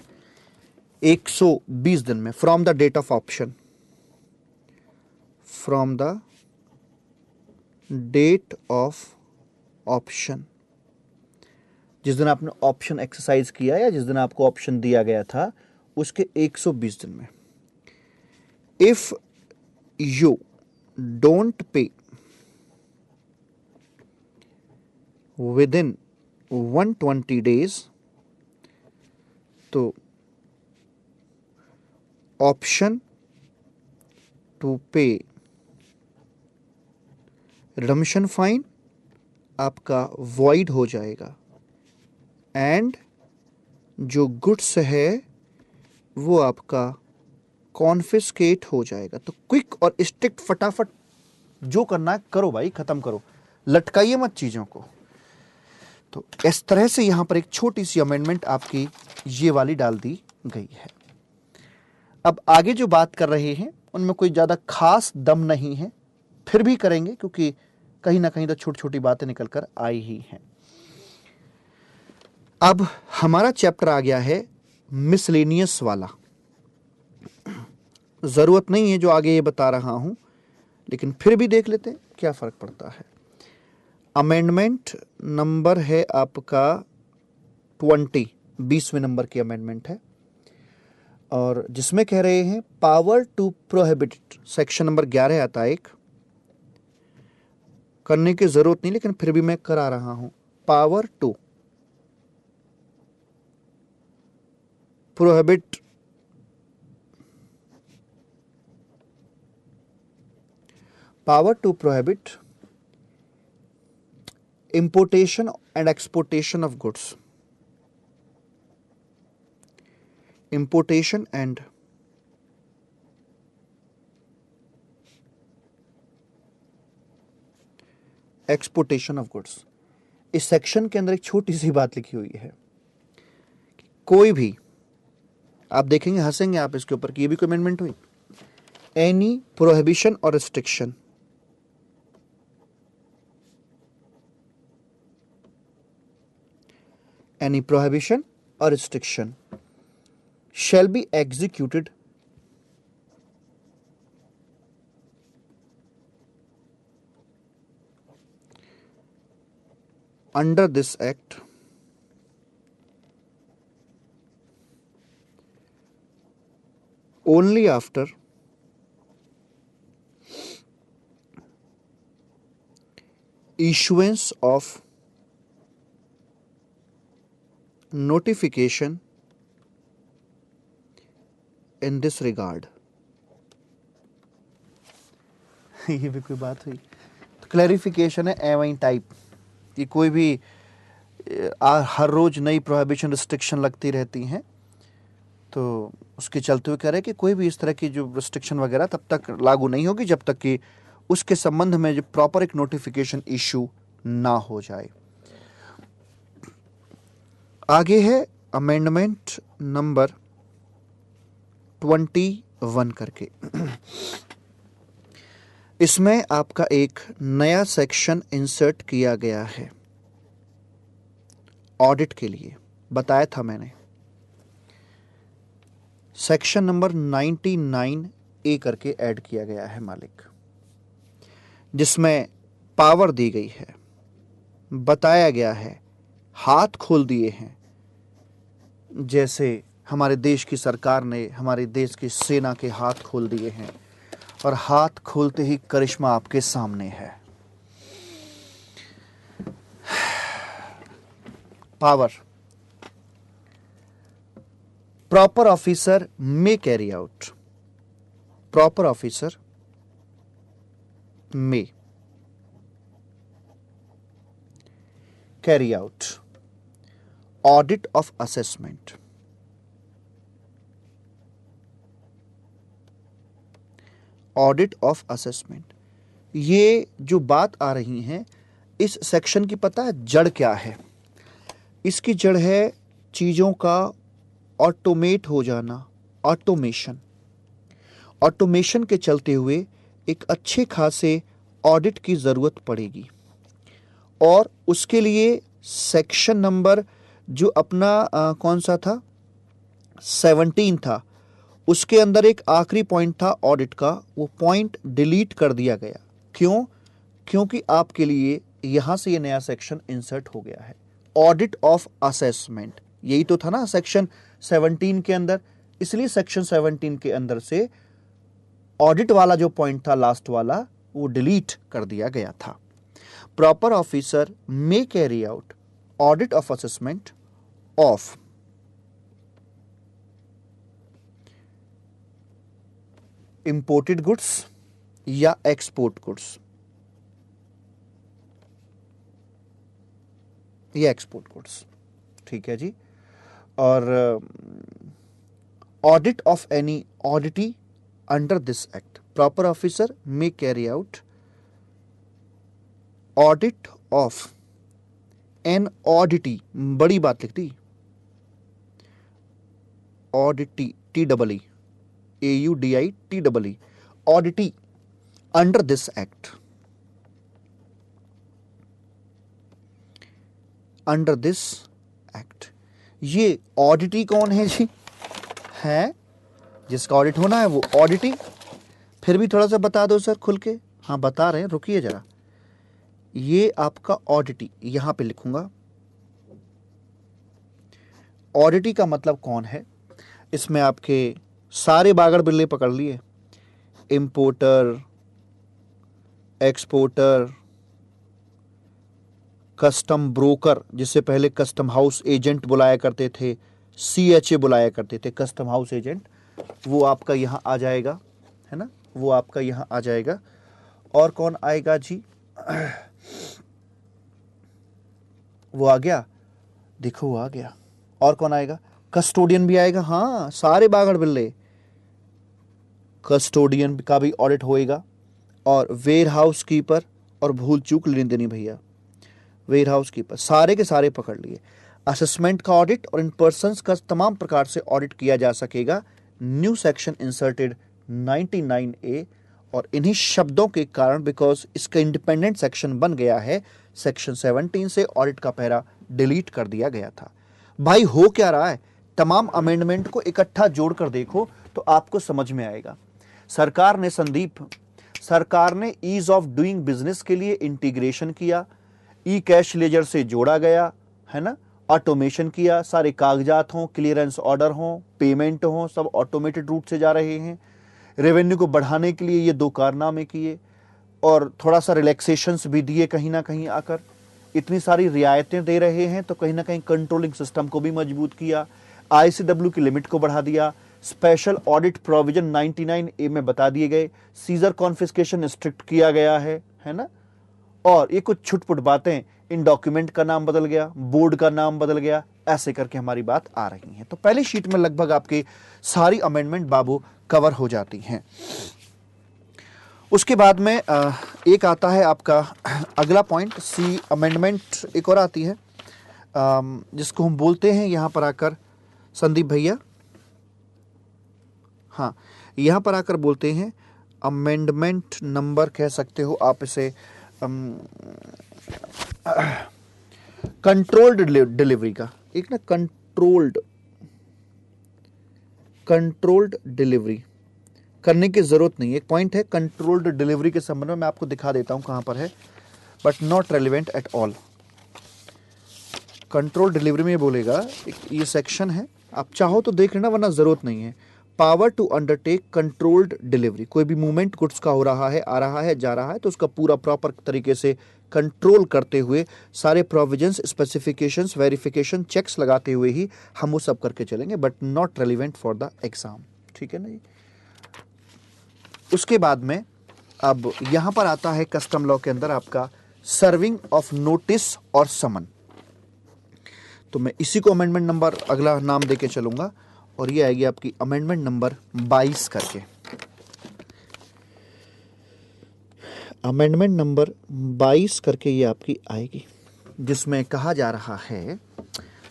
120 दिन में, from the date of option, from the date of option, जिस दिन आपने ऑप्शन एक्सरसाइज किया या जिस दिन आपको ऑप्शन दिया गया था उसके 120 दिन में। If you don't pay with in 120 days, तो option to pay redemption fine आपका वॉइड हो जाएगा, एंड जो गुड्स है वो आपका कॉन्फिस्केट हो जाएगा। तो क्विक और स्ट्रिक्ट, फटाफट जो करना है करो भाई, खत्म करो, लटकाइए मत चीजों को। तो इस तरह से यहां पर एक छोटी सी अमेंडमेंट आपकी ये वाली डाल दी गई है। अब आगे जो बात कर रहे हैं उनमें कोई ज्यादा खास दम नहीं है, फिर भी करेंगे क्योंकि कहीं ना कहीं तो छोटी छोटी बातें निकल कर आई ही हैं। अब हमारा चैप्टर आ गया है मिसलेनियस वाला। जरूरत नहीं है जो आगे ये बता रहा हूं, लेकिन फिर भी देख लेते हैं क्या फर्क पड़ता है। अमेंडमेंट नंबर है आपका 20वें नंबर की अमेंडमेंट है, और जिसमें कह रहे हैं power to prohibit, section number 11 आता है एक, करने की जरूरत नहीं लेकिन फिर भी मैं करा रहा हूं। Power to prohibit importation and exportation of goods, importation and exportation of goods। इस सेक्शन के अंदर एक छोटी सी बात लिखी हुई है, कोई भी, आप देखेंगे हंसेंगे आप इसके ऊपर कि ये भी कोई अमेंडमेंट हुई। एनी प्रोहिबिशन और restriction, any prohibition or restriction shall be executed under this act only after issuance of notification in this regard। ये भी कोई बात हुई? तो क्लैरिफिकेशन है एवं टाइप कि कोई भी हर रोज नई प्रोहिबिशन रिस्ट्रिक्शन लगती रहती हैं, तो उसके चलते हुए कह रहे हैं कि कोई भी इस तरह की जो रिस्ट्रिक्शन वगैरह तब तक लागू नहीं होगी जब तक कि उसके संबंध में जो प्रॉपर एक नोटिफिकेशन इशू ना हो जाए। आगे है अमेंडमेंट नंबर 21 करके। इसमें आपका एक नया सेक्शन इंसर्ट किया गया है ऑडिट के लिए, बताया था मैंने। सेक्शन नंबर 99A करके ऐड किया गया है मालिक, जिसमें पावर दी गई है, बताया गया है, हाथ खोल दिए हैं। जैसे हमारे देश की सरकार ने हमारे देश की सेना के हाथ खोल दिए हैं, और हाथ खोलते ही करिश्मा आपके सामने है। Power, proper officer may carry out, proper officer may carry out audit of assessment, audit of assessment. ये जो बात आ रही है इस सेक्शन की, पता है जड़ क्या है? इसकी जड़ है चीजों का ऑटोमेट हो जाना, ऑटोमेशन। ऑटोमेशन के चलते हुए एक अच्छे खासे ऑडिट की जरूरत पड़ेगी, और उसके लिए सेक्शन नंबर जो अपना कौन सा था, 17 था, उसके अंदर एक आखिरी पॉइंट था ऑडिट का, वो पॉइंट डिलीट कर दिया गया। क्यों? क्योंकि आपके लिए यहां से ये नया सेक्शन इंसर्ट हो गया है, ऑडिट ऑफ असेसमेंट। यही तो था ना सेक्शन 17 के अंदर, इसलिए सेक्शन 17 के अंदर से ऑडिट वाला जो पॉइंट था लास्ट वाला, वो डिलीट कर दिया गया था। Proper officer may carry out audit of assessment of imported goods या एक्सपोर्ट गुड्स, या एक्सपोर्ट गुड्स, ठीक है जी। और audit of any auditee under this act, proper officer may carry out audit of an auditee, बड़ी बात लिख दी, auditee, TEE, AUDITEE, auditee under this act, under this act. ये ऑडिटी कौन है जी? है जिसका ऑडिट होना है वो ऑडिटी। फिर भी थोड़ा सा बता दो सर खुल के। हाँ बता रहे हैं, रुकिए जरा। ये आपका ऑडिटी यहां पे लिखूंगा। ऑडिटी का मतलब कौन है? इसमें आपके सारे बागड़ बिल्ले पकड़ लिए, इंपोर्टर, एक्सपोर्टर, कस्टम ब्रोकर, जिससे पहले कस्टम हाउस एजेंट बुलाया करते थे, CHA बुलाया करते थे, कस्टम हाउस एजेंट, वो आपका यहाँ आ जाएगा, है ना, वो आपका यहाँ आ जाएगा। और कौन आएगा जी? वो आ गया, देखो वो आ गया। और कौन आएगा? कस्टोडियन भी आएगा। हाँ सारे बागड़ बिल्ले, कस्टोडियन का भी ऑडिट होएगा। और वेयर हाउस कीपर, और भूल चूक लेनी देनी भैया, वेयर हाउस कीपर सारे के सारे पकड़ लिए। असेसमेंट का ऑडिट और इन पर्संस का तमाम प्रकार से ऑडिट किया जा सकेगा। New section inserted 99A। और इन्हीं शब्दों के कारण, बिकॉज इसका इंडिपेंडेंट सेक्शन बन गया है, सेक्शन 17 से ऑडिट का पैरा डिलीट कर दिया गया था। भाई हो क्या रहा है? तमाम अमेंडमेंट को इकट्ठा जोड़कर देखो तो आपको समझ में आएगा। सरकार ने सरकार ने ईज ऑफ डूइंग बिजनेस के लिए इंटीग्रेशन किया, ई कैश लेजर से जोड़ा गया, है ना, ऑटोमेशन किया, सारे कागजात हों, क्लियरेंस ऑर्डर हों, पेमेंट हों, सब ऑटोमेटेड रूट से जा रहे हैं। रेवेन्यू को बढ़ाने के लिए ये 2 कारनामे किए, और थोड़ा सा रिलैक्सेशंस भी दिए कहीं ना कहीं आकर। इतनी सारी रियायतें दे रहे हैं तो कहीं ना कहीं कंट्रोलिंग सिस्टम को भी मजबूत किया, ICW की लिमिट को बढ़ा दिया, स्पेशल ऑडिट प्रोविजन 99A में बता दिए गए, सीजर कॉन्फिस्केशन स्ट्रिक्ट किया गया है ना। और ये कुछ छुटपुट बातें, इन डॉक्यूमेंट का नाम बदल गया, बोर्ड का नाम बदल गया, ऐसे करके हमारी बात आ रही है। तो पहली शीट में लगभग आपकी सारी अमेंडमेंट बाबू कवर हो जाती हैं। उसके बाद में एक आता है आपका अगला पॉइंट, C अमेंडमेंट एक और आती है, जिसको हम बोलते हैं यहाँ पर आकर, संदीप भैया, हाँ यहाँ पर आकर बोलते हैं अमेंडमेंट नंबर, कह सकते हो आप इसे, कंट्रोल्ड डिलीवरी का एक ना, कंट्रोल्ड डिलीवरी करने की जरूरत नहीं। एक पॉइंट है कंट्रोल्ड डिलीवरी के संबंध में, मैं आपको दिखा देता हूं कहां पर है, but not relevant at all. Control delivery में ये बोलेगा, ये सेक्शन है, आप चाहो तो देख लेना वरना जरूरत नहीं है। Power to undertake controlled delivery, कोई भी मूवमेंट गुड्स का हो रहा है, आ रहा है, जा रहा है, तो उसका पूरा प्रॉपर तरीके से कंट्रोल करते हुए, सारे प्रोविजंस, स्पेसिफिकेशंस, वेरिफिकेशन, चेक्स लगाते हुए ही हम वो सब करके चलेंगे, but not relevant for the exam. ठीक है ना जी। उसके बाद में अब यहां पर आता है कस्टम लॉ के अंदर आपका सर्विंग ऑफ नोटिस और समन। तो मैं इसी को अमेंडमेंट नंबर अगला नाम देके चलूंगा, और ये आएगी आपकी अमेंडमेंट नंबर 22 करके। अमेंडमेंट नंबर 22 करके ये आपकी आएगी, जिसमें कहा जा रहा है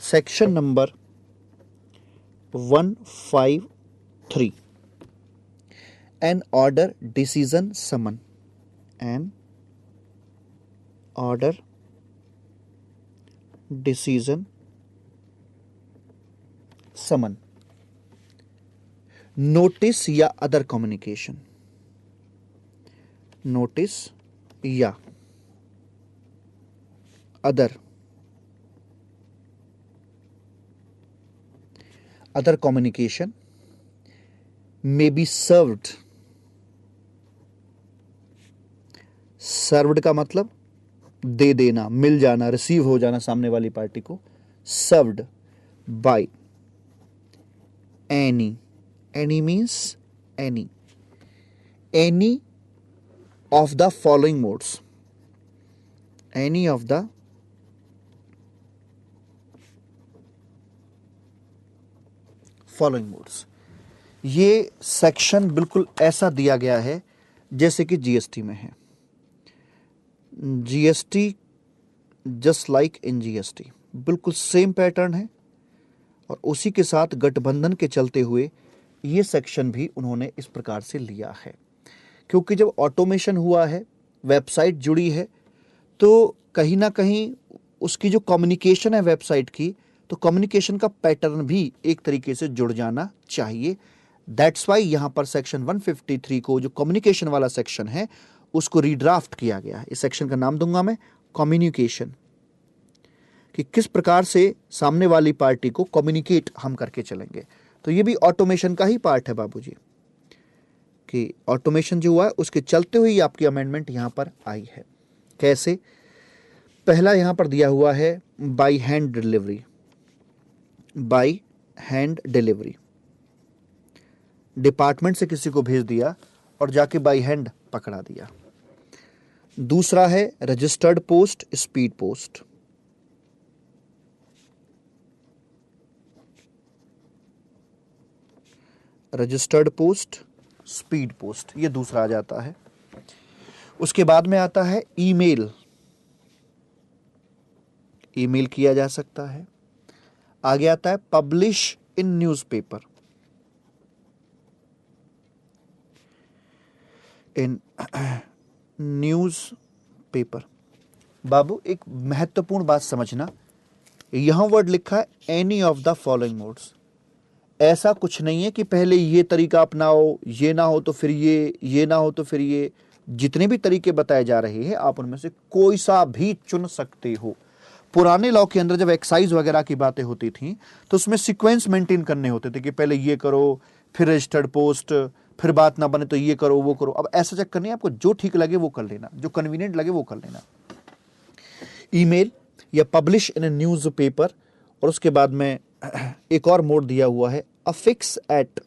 section number 153, an order decision summons, an order decision summons, notice या अदर कम्युनिकेशन, नोटिस या other communication may be served, served का मतलब दे देना, मिल जाना, रिसीव हो जाना सामने वाली पार्टी को, served by any means any of the following modes, any of the following modes। ये सेक्शन बिल्कुल ऐसा दिया गया है जैसे कि जीएसटी में है। GST just like in GST, बिल्कुल सेम पैटर्न है। और उसी के साथ गठबंधन के चलते हुए ये सेक्शन भी उन्होंने इस प्रकार से लिया है, क्योंकि जब ऑटोमेशन हुआ है, वेबसाइट जुड़ी है, तो कहीं ना कहीं उसकी जो कम्युनिकेशन है वेबसाइट की, तो कम्युनिकेशन का पैटर्न भी एक तरीके से जुड़ जाना चाहिए। दैट्स वाई यहां पर सेक्शन 153 को, जो कम्युनिकेशन वाला सेक्शन है, उसको रीड्राफ्ट किया गया है। इस सेक्शन का नाम दूंगा मैं कम्युनिकेशन, कि किस प्रकार से सामने वाली पार्टी को कम्युनिकेट हम करके चलेंगे। तो ये भी ऑटोमेशन का ही पार्ट है बाबूजी, कि ऑटोमेशन जो हुआ है उसके चलते हुए आपकी अमेंडमेंट यहां पर आई है। कैसे? पहला यहां पर दिया हुआ है by hand delivery. By hand delivery, department से किसी को भेज दिया और जाके बाई हैंड पकड़ा दिया। दूसरा है registered post, speed post. Registered post, speed post, ये दूसरा आ जाता है। उसके बाद में आता है ईमेल। ईमेल किया जा सकता है। आगे आता है publish in newspaper. In newspaper. बाबू एक महत्वपूर्ण बात समझना, यहां वर्ड लिखा है any of the following modes. ऐसा कुछ नहीं है कि पहले ये तरीका अपनाओ, ये ना हो तो फिर ये ना हो तो फिर ये। जितने भी तरीके बताए जा रहे हैं आप उनमें से कोई सा भी चुन सकते हो। पुराने लॉ के अंदर जब एक्साइज वगैरह की बातें होती थी तो उसमें सीक्वेंस मेंटेन करने होते थे कि पहले ये करो, फिर रजिस्टर्ड पोस्ट, फिर बात ना बने तो ये करो वो करो। अब ऐसा चक्कर नहीं, आपको जो ठीक लगे वो कर लेना, जो कन्वीनियंट लगे वो कर लेना। ईमेल या publish in A news paper. और उसके बाद में एक और मोड दिया हुआ है affix at,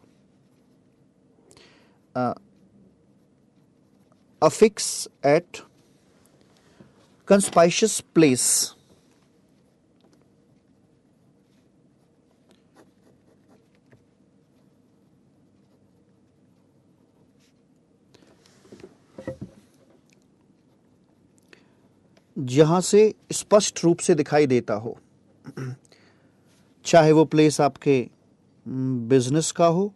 affix at conspicuous place. जहां से स्पष्ट रूप से दिखाई देता हो, चाहे वो प्लेस आपके बिजनेस का हो,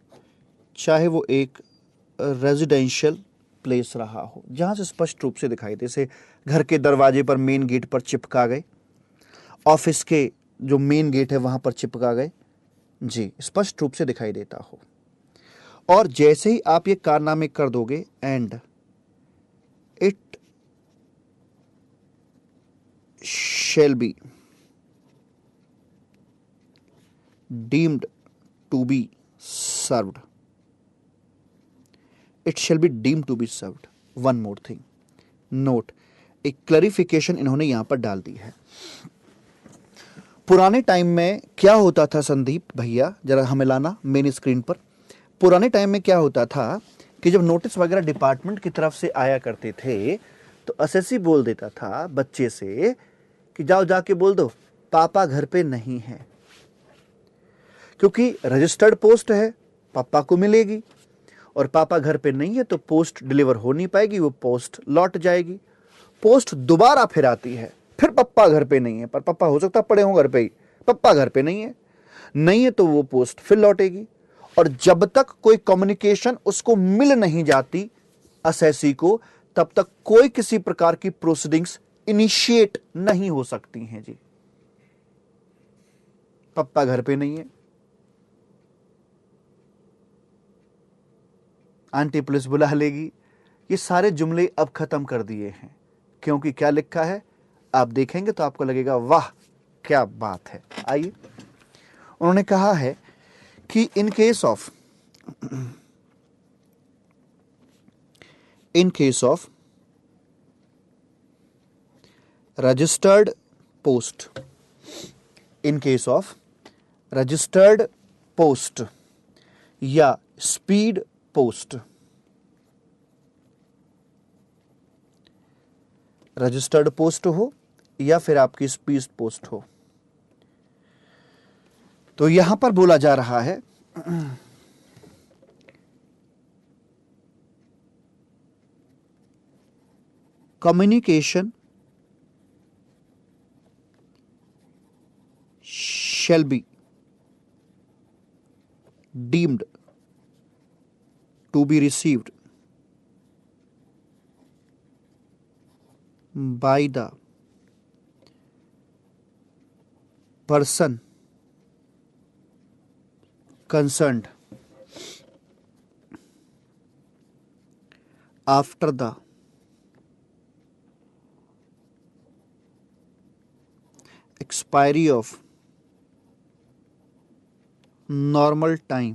चाहे वो एक रेजिडेंशियल प्लेस रहा हो, जहां से स्पष्ट रूप से दिखाई दे, जैसे घर के दरवाजे पर मेन गेट पर चिपका गए, ऑफिस के जो मेन गेट है वहां पर चिपका गए, जी, स्पष्ट रूप से दिखाई देता हो। और जैसे ही आप ये कारनामे कर दोगे, and it shall be deemed to be served. It shall be deemed to be served. One more thing. Note, एक क्लैरिफिकेशन इन्होंने यहां पर डाल दी है। पुराने टाइम में क्या होता था संदीप भैया, जरा हमें लाना मेन स्क्रीन पर। पुराने टाइम में क्या होता था कि जब नोटिस वगैरह डिपार्टमेंट की तरफ से आया करते थे तो एसएससी बोल देता था बच्चे से कि जाओ जाके बोल दो पापा घर पे नहीं है, क्योंकि रजिस्टर्ड पोस्ट है, पापा को मिलेगी, और पापा घर पे नहीं है तो पोस्ट डिलीवर हो नहीं पाएगी, वो पोस्ट लौट जाएगी। पोस्ट दोबारा फिर आती है, फिर पापा घर पे नहीं है, पर पापा हो सकता पड़े हों घर पे ही, पापा घर पे नहीं है तो वो पोस्ट फिर लौटेगी। और जब तक कोई कम्युनिकेशन उसको मिल नहीं जाती एसएससी को, तब तक कोई किसी प्रकार की प्रोसीडिंग्स इनिशिएट नहीं हो सकती हैं जी। पप्पा घर पे नहीं है, आंटी पुलिस बुला लेगी, ये सारे जुमले अब खत्म कर दिए हैं, क्योंकि क्या लिखा है आप देखेंगे तो आपको लगेगा वाह क्या बात है। आइए, उन्होंने कहा है कि इन case of registered post, in case of registered post या स्पीड पोस्ट, रजिस्टर्ड पोस्ट हो या फिर आपकी स्पीड पोस्ट हो, तो यहां पर बोला जा रहा है communication shall be deemed to be received by the person concerned after the expiry of normal time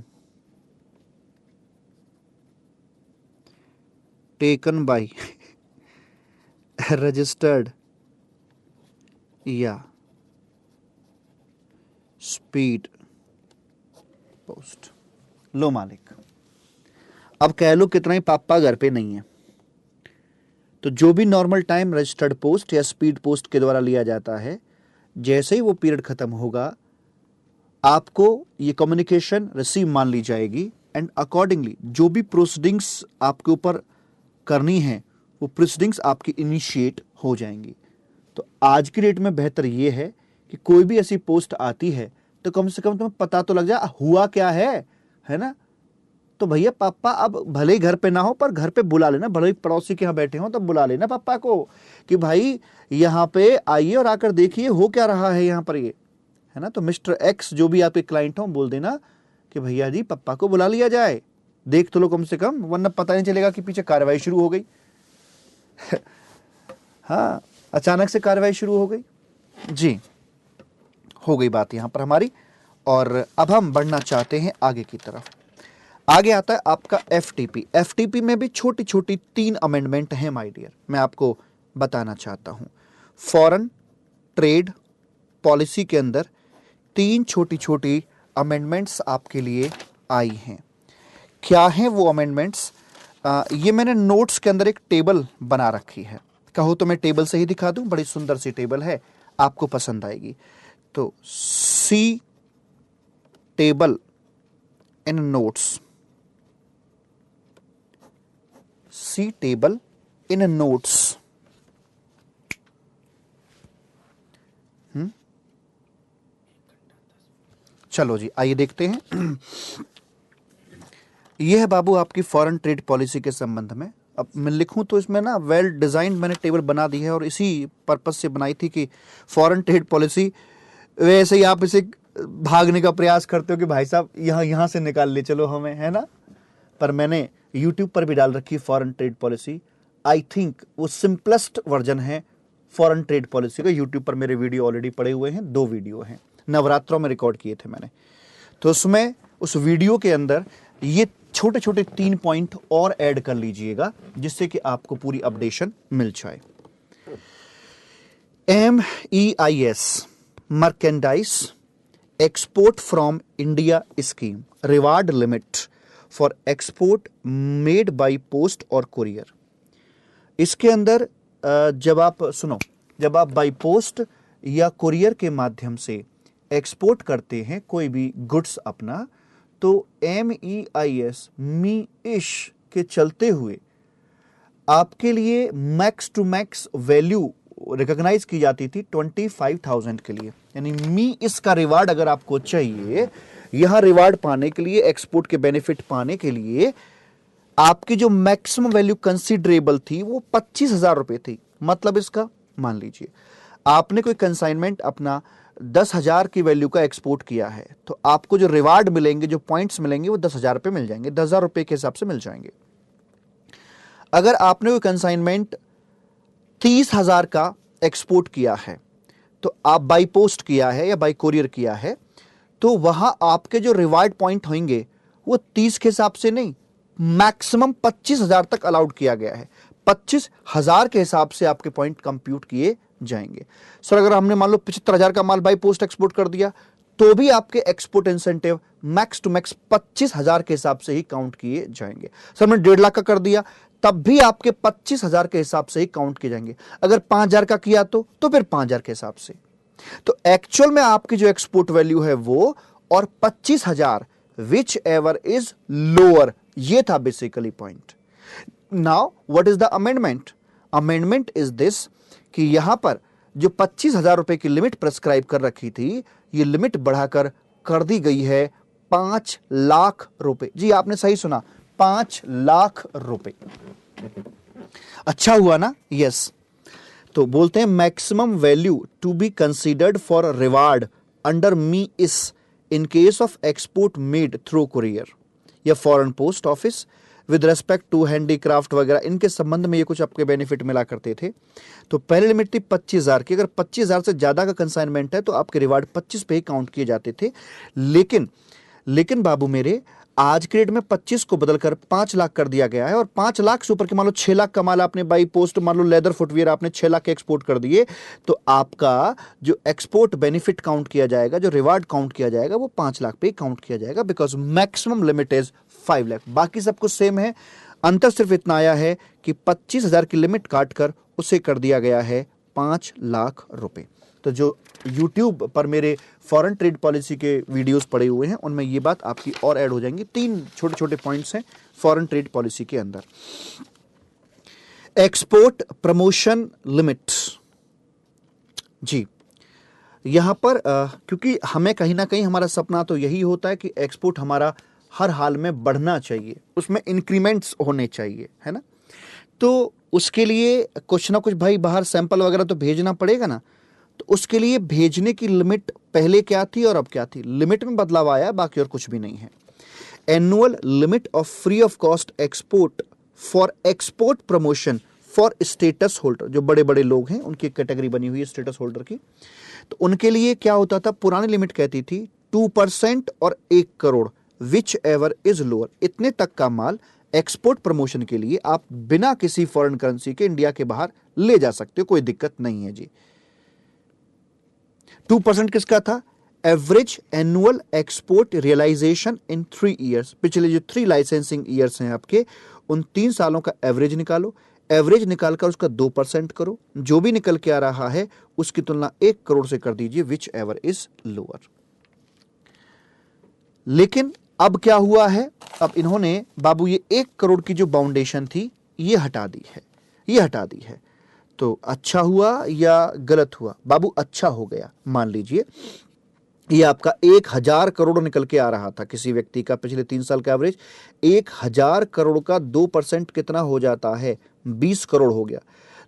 taken by registered या स्पीड पोस्ट। लो मालिक, अब कह लो कितना ही पापा घर पे नहीं है, तो जो भी नॉर्मल टाइम रजिस्टर्ड पोस्ट या स्पीड पोस्ट के द्वारा लिया जाता है, जैसे ही वो पीरियड खत्म होगा आपको ये कम्युनिकेशन रिसीव मान ली जाएगी एंड अकॉर्डिंगली जो भी प्रोसीडिंग्स आपके ऊपर करनी है वो प्रोसीडिंग्स आपकी इनिशिएट हो जाएंगी। तो आज की डेट में बेहतर ये है कि कोई भी ऐसी पोस्ट आती है तो कम से कम तुम्हें पता तो लग जाए हुआ क्या है ना। तो भैया पापा अब भले ही घर पे ना हो पर घर पे बुला लेना, भले ही पड़ोसी के यहाँ बैठे हो तो बुला लेना पापा को कि भाई यहाँ पे आइए और आकर देखिए हो क्या रहा है यहाँ पर, ये है ना। तो मिस्टर एक्स जो भी आपके क्लाइंट हो बोल देना कि भैया जी पापा को बुला लिया जाए, देख तो लो कम से कम, वरना पता नहीं चलेगा कि पीछे कार्रवाई शुरू हो गई। हाँ, अचानक से कार्रवाई शुरू हो गई जी, हो गई बात यहां पर हमारी। और अब हम बढ़ना चाहते हैं आगे की तरफ। आगे आता है आपका एफटीपी। एफटीपी में भी छोटी छोटी 3 अमेंडमेंट हैं माय डियर, मैं आपको बताना चाहता हूं। फॉरेन ट्रेड पॉलिसी के अंदर 3 छोटी छोटी अमेंडमेंट्स आपके लिए आई हैं। क्या हैं वो अमेंडमेंट्स? ये मैंने नोट्स के अंदर एक टेबल बना रखी है, कहो तो मैं टेबल से ही दिखा दूं, बड़ी सुंदर सी टेबल है, आपको पसंद आएगी। तो see table in notes, see table in notes. चलो जी आइए देखते हैं। यह है बाबू आपकी फॉरेन ट्रेड पॉलिसी के संबंध में। अब मैं लिखूं तो इसमें ना वेल डिजाइंड मैंने टेबल बना दी है और इसी पर्पस से बनाई थी कि फॉरेन ट्रेड पॉलिसी, वैसे ही आप इसे भागने का प्रयास करते हो कि भाई साहब यहाँ से निकाल ले चलो हमें, है ना। पर मैंने यूट्यूब पर भी डाल रखी foreign trade policy. I think वो सिंपलेस्ट वर्जन है फॉरेन ट्रेड पॉलिसी का। यूट्यूब पर मेरे वीडियो ऑलरेडी पड़े हुए हैं, 2 वीडियो हैं, नवरात्रों में रिकॉर्ड किए थे मैंने। तो उसमें उस वीडियो के अंदर ये छोटे छोटे 3 पॉइंट और ऐड कर लीजिएगा जिससे कि आपको पूरी अपडेशन मिल जाए। MEIS merchandise export from India scheme, reward limit for export made by post और कुरियर। इसके अंदर जब आप बाय पोस्ट या कुरियर के माध्यम से एक्सपोर्ट करते हैं कोई भी गुड्स अपना, तो MEIS मीइश के चलते हुए आपके लिए max to max value recognise की जाती थी 25,000 के लिए। यानी मीइश का रिवार्ड अगर आपको चाहिए, यहां रिवार्ड पाने के लिए, एक्सपोर्ट के बेनिफिट पाने के लिए आपकी जो मैक्सिमम वैल्यू कंसिडरेबल थी वो 25,000 रुपए थी। मतलब इसका मान लीजिए आपने कोई कंसाइनमेंट अपना 10,000 की वैल्यू का एक्सपोर्ट किया है, तो आपको जो रिवार्ड मिलेंगे, जो पॉइंट्स मिलेंगे वो 10,000 रुपए मिल जाएंगे, 10,000 रुपए के हिसाब से मिल जाएंगे। अगर आपने कोई कंसाइनमेंट 30,000 का एक्सपोर्ट किया है, तो आप बाई पोस्ट किया है या बाई कोरियर किया है, तो वहां आपके जो रिवार्ड पॉइंट होंगे वो 30 के हिसाब से नहीं, मैक्सिमम 25,000 तक अलाउड किया गया है। 25,000 के हिसाब से आपके पॉइंट कंप्यूट किए जाएंगे। सर अगर हमने मान लो 75,000 का माल बाई पोस्ट एक्सपोर्ट कर दिया तो भी आपके export incentive max to max 25,000 के हिसाब से ही काउंट किए जाएंगे। सर हमने 1.5 लाख का कर दिया तब भी आपके 25,000 के हिसाब से ही काउंट किए जाएंगे। अगर 5,000 का किया तो फिर 5,000 के हिसाब से। तो एक्चुअल में आपकी जो एक्सपोर्ट वैल्यू है वो और 25,000 विच एवर इज लोअर, ये था basically point. Now what is the amendment? Amendment is this कि यहां पर जो 25,000 रुपए की लिमिट प्रेस्क्राइब कर रखी थी, ये लिमिट बढ़ाकर कर दी गई है 5 लाख रुपए। जी आपने सही सुना, 5 लाख रुपए। अच्छा हुआ ना? यस। तो बोलते हैं maximum value to be considered for reward under MEIS in case of export made through courier या foreign post office with respect to handicraft वगैरह, इनके संबंध में ये कुछ आपके बेनिफिट मिला करते थे। तो पहले लिमिट थी 25,000 की, अगर 25,000 से ज्यादा का कंसाइनमेंट है तो आपके रिवार्ड 25 पे ही काउंट किए जाते थे। लेकिन बाबू मेरे, आज के डेट में 25 को बदलकर 5 लाख कर दिया गया है, और 5 लाख से ऊपर के मान लो 6 लाख का माल आपने बाई पोस्ट, मान लो लेदर फुटवियर आपने 6 लाख के एक्सपोर्ट कर दिए, तो आपका जो एक्सपोर्ट बेनिफिट काउंट किया जाएगा, जो रिवार्ड काउंट किया जाएगा, वो 5 लाख पे काउंट किया जाएगा, because maximum limit is 5 lakh. बाकी सब कुछ सेम है, अंतर सिर्फ इतना आया है कि 25,000 की लिमिट काटकर उसे कर दिया गया है 5 लाख रुपए। तो जो YouTube पर मेरे फॉरेन ट्रेड पॉलिसी के वीडियोस पड़े हुए हैं, उनमें ये बात आपकी और ऐड हो जाएंगी। 3 छोटे छोटे पॉइंट्स हैं फॉरेन ट्रेड पॉलिसी के अंदर। Export promotion limit. जी यहां पर क्योंकि हमें कहीं ना कहीं हमारा सपना तो यही होता है कि एक्सपोर्ट हमारा हर हाल में बढ़ना चाहिए, उसमें इंक्रीमेंट्स होने चाहिए, है ना। तो उसके लिए कुछ ना कुछ भाई बाहर सैंपल वगैरह तो भेजना पड़ेगा ना। तो उसके लिए भेजने की लिमिट पहले क्या थी और अब क्या थी? लिमिट में बदलाव आया, बाकी और कुछ भी नहीं है। Annual limit of free of cost export for export promotion for status holder, जो बड़े बड़े लोग हैं उनकी कैटेगरी बनी हुई है स्टेटस होल्डर की। तो उनके लिए क्या होता था? पुरानी लिमिट कहती थी 2% और 1 crore, whichever is lower. इतने तक का माल एक्सपोर्ट प्रमोशन के लिए आप बिना किसी फॉरेन करेंसी के इंडिया के बाहर ले जा सकते हो, कोई दिक्कत नहीं है जी। 2% किसका था? एवरेज एनुअल एक्सपोर्ट रियलाइजेशन इन 3 ईयर्स। पिछले जो 3 लाइसेंसिंग ईयर्स हैं आपके, उन 3 सालों का एवरेज निकालो, एवरेज निकालकर उसका 2% करो, जो भी निकल के आ रहा है उसकी तुलना 1 करोड़ से कर दीजिए, विच एवर इज लोअर। लेकिन अब क्या हुआ है? अब इन्होंने बाबू ये 1 करोड़ की जो बाउंडेशन थी ये हटा दी है, ये हटा दी है। तो अच्छा हुआ या गलत हुआ? बाबू अच्छा हो गया। मान लीजिए ये आपका 1,000 करोड़ निकल के आ रहा था किसी व्यक्ति का पिछले 3 साल का एवरेज। 1,000 करोड़ का 2% कितना हो जाता है? 20 करोड़ हो गया।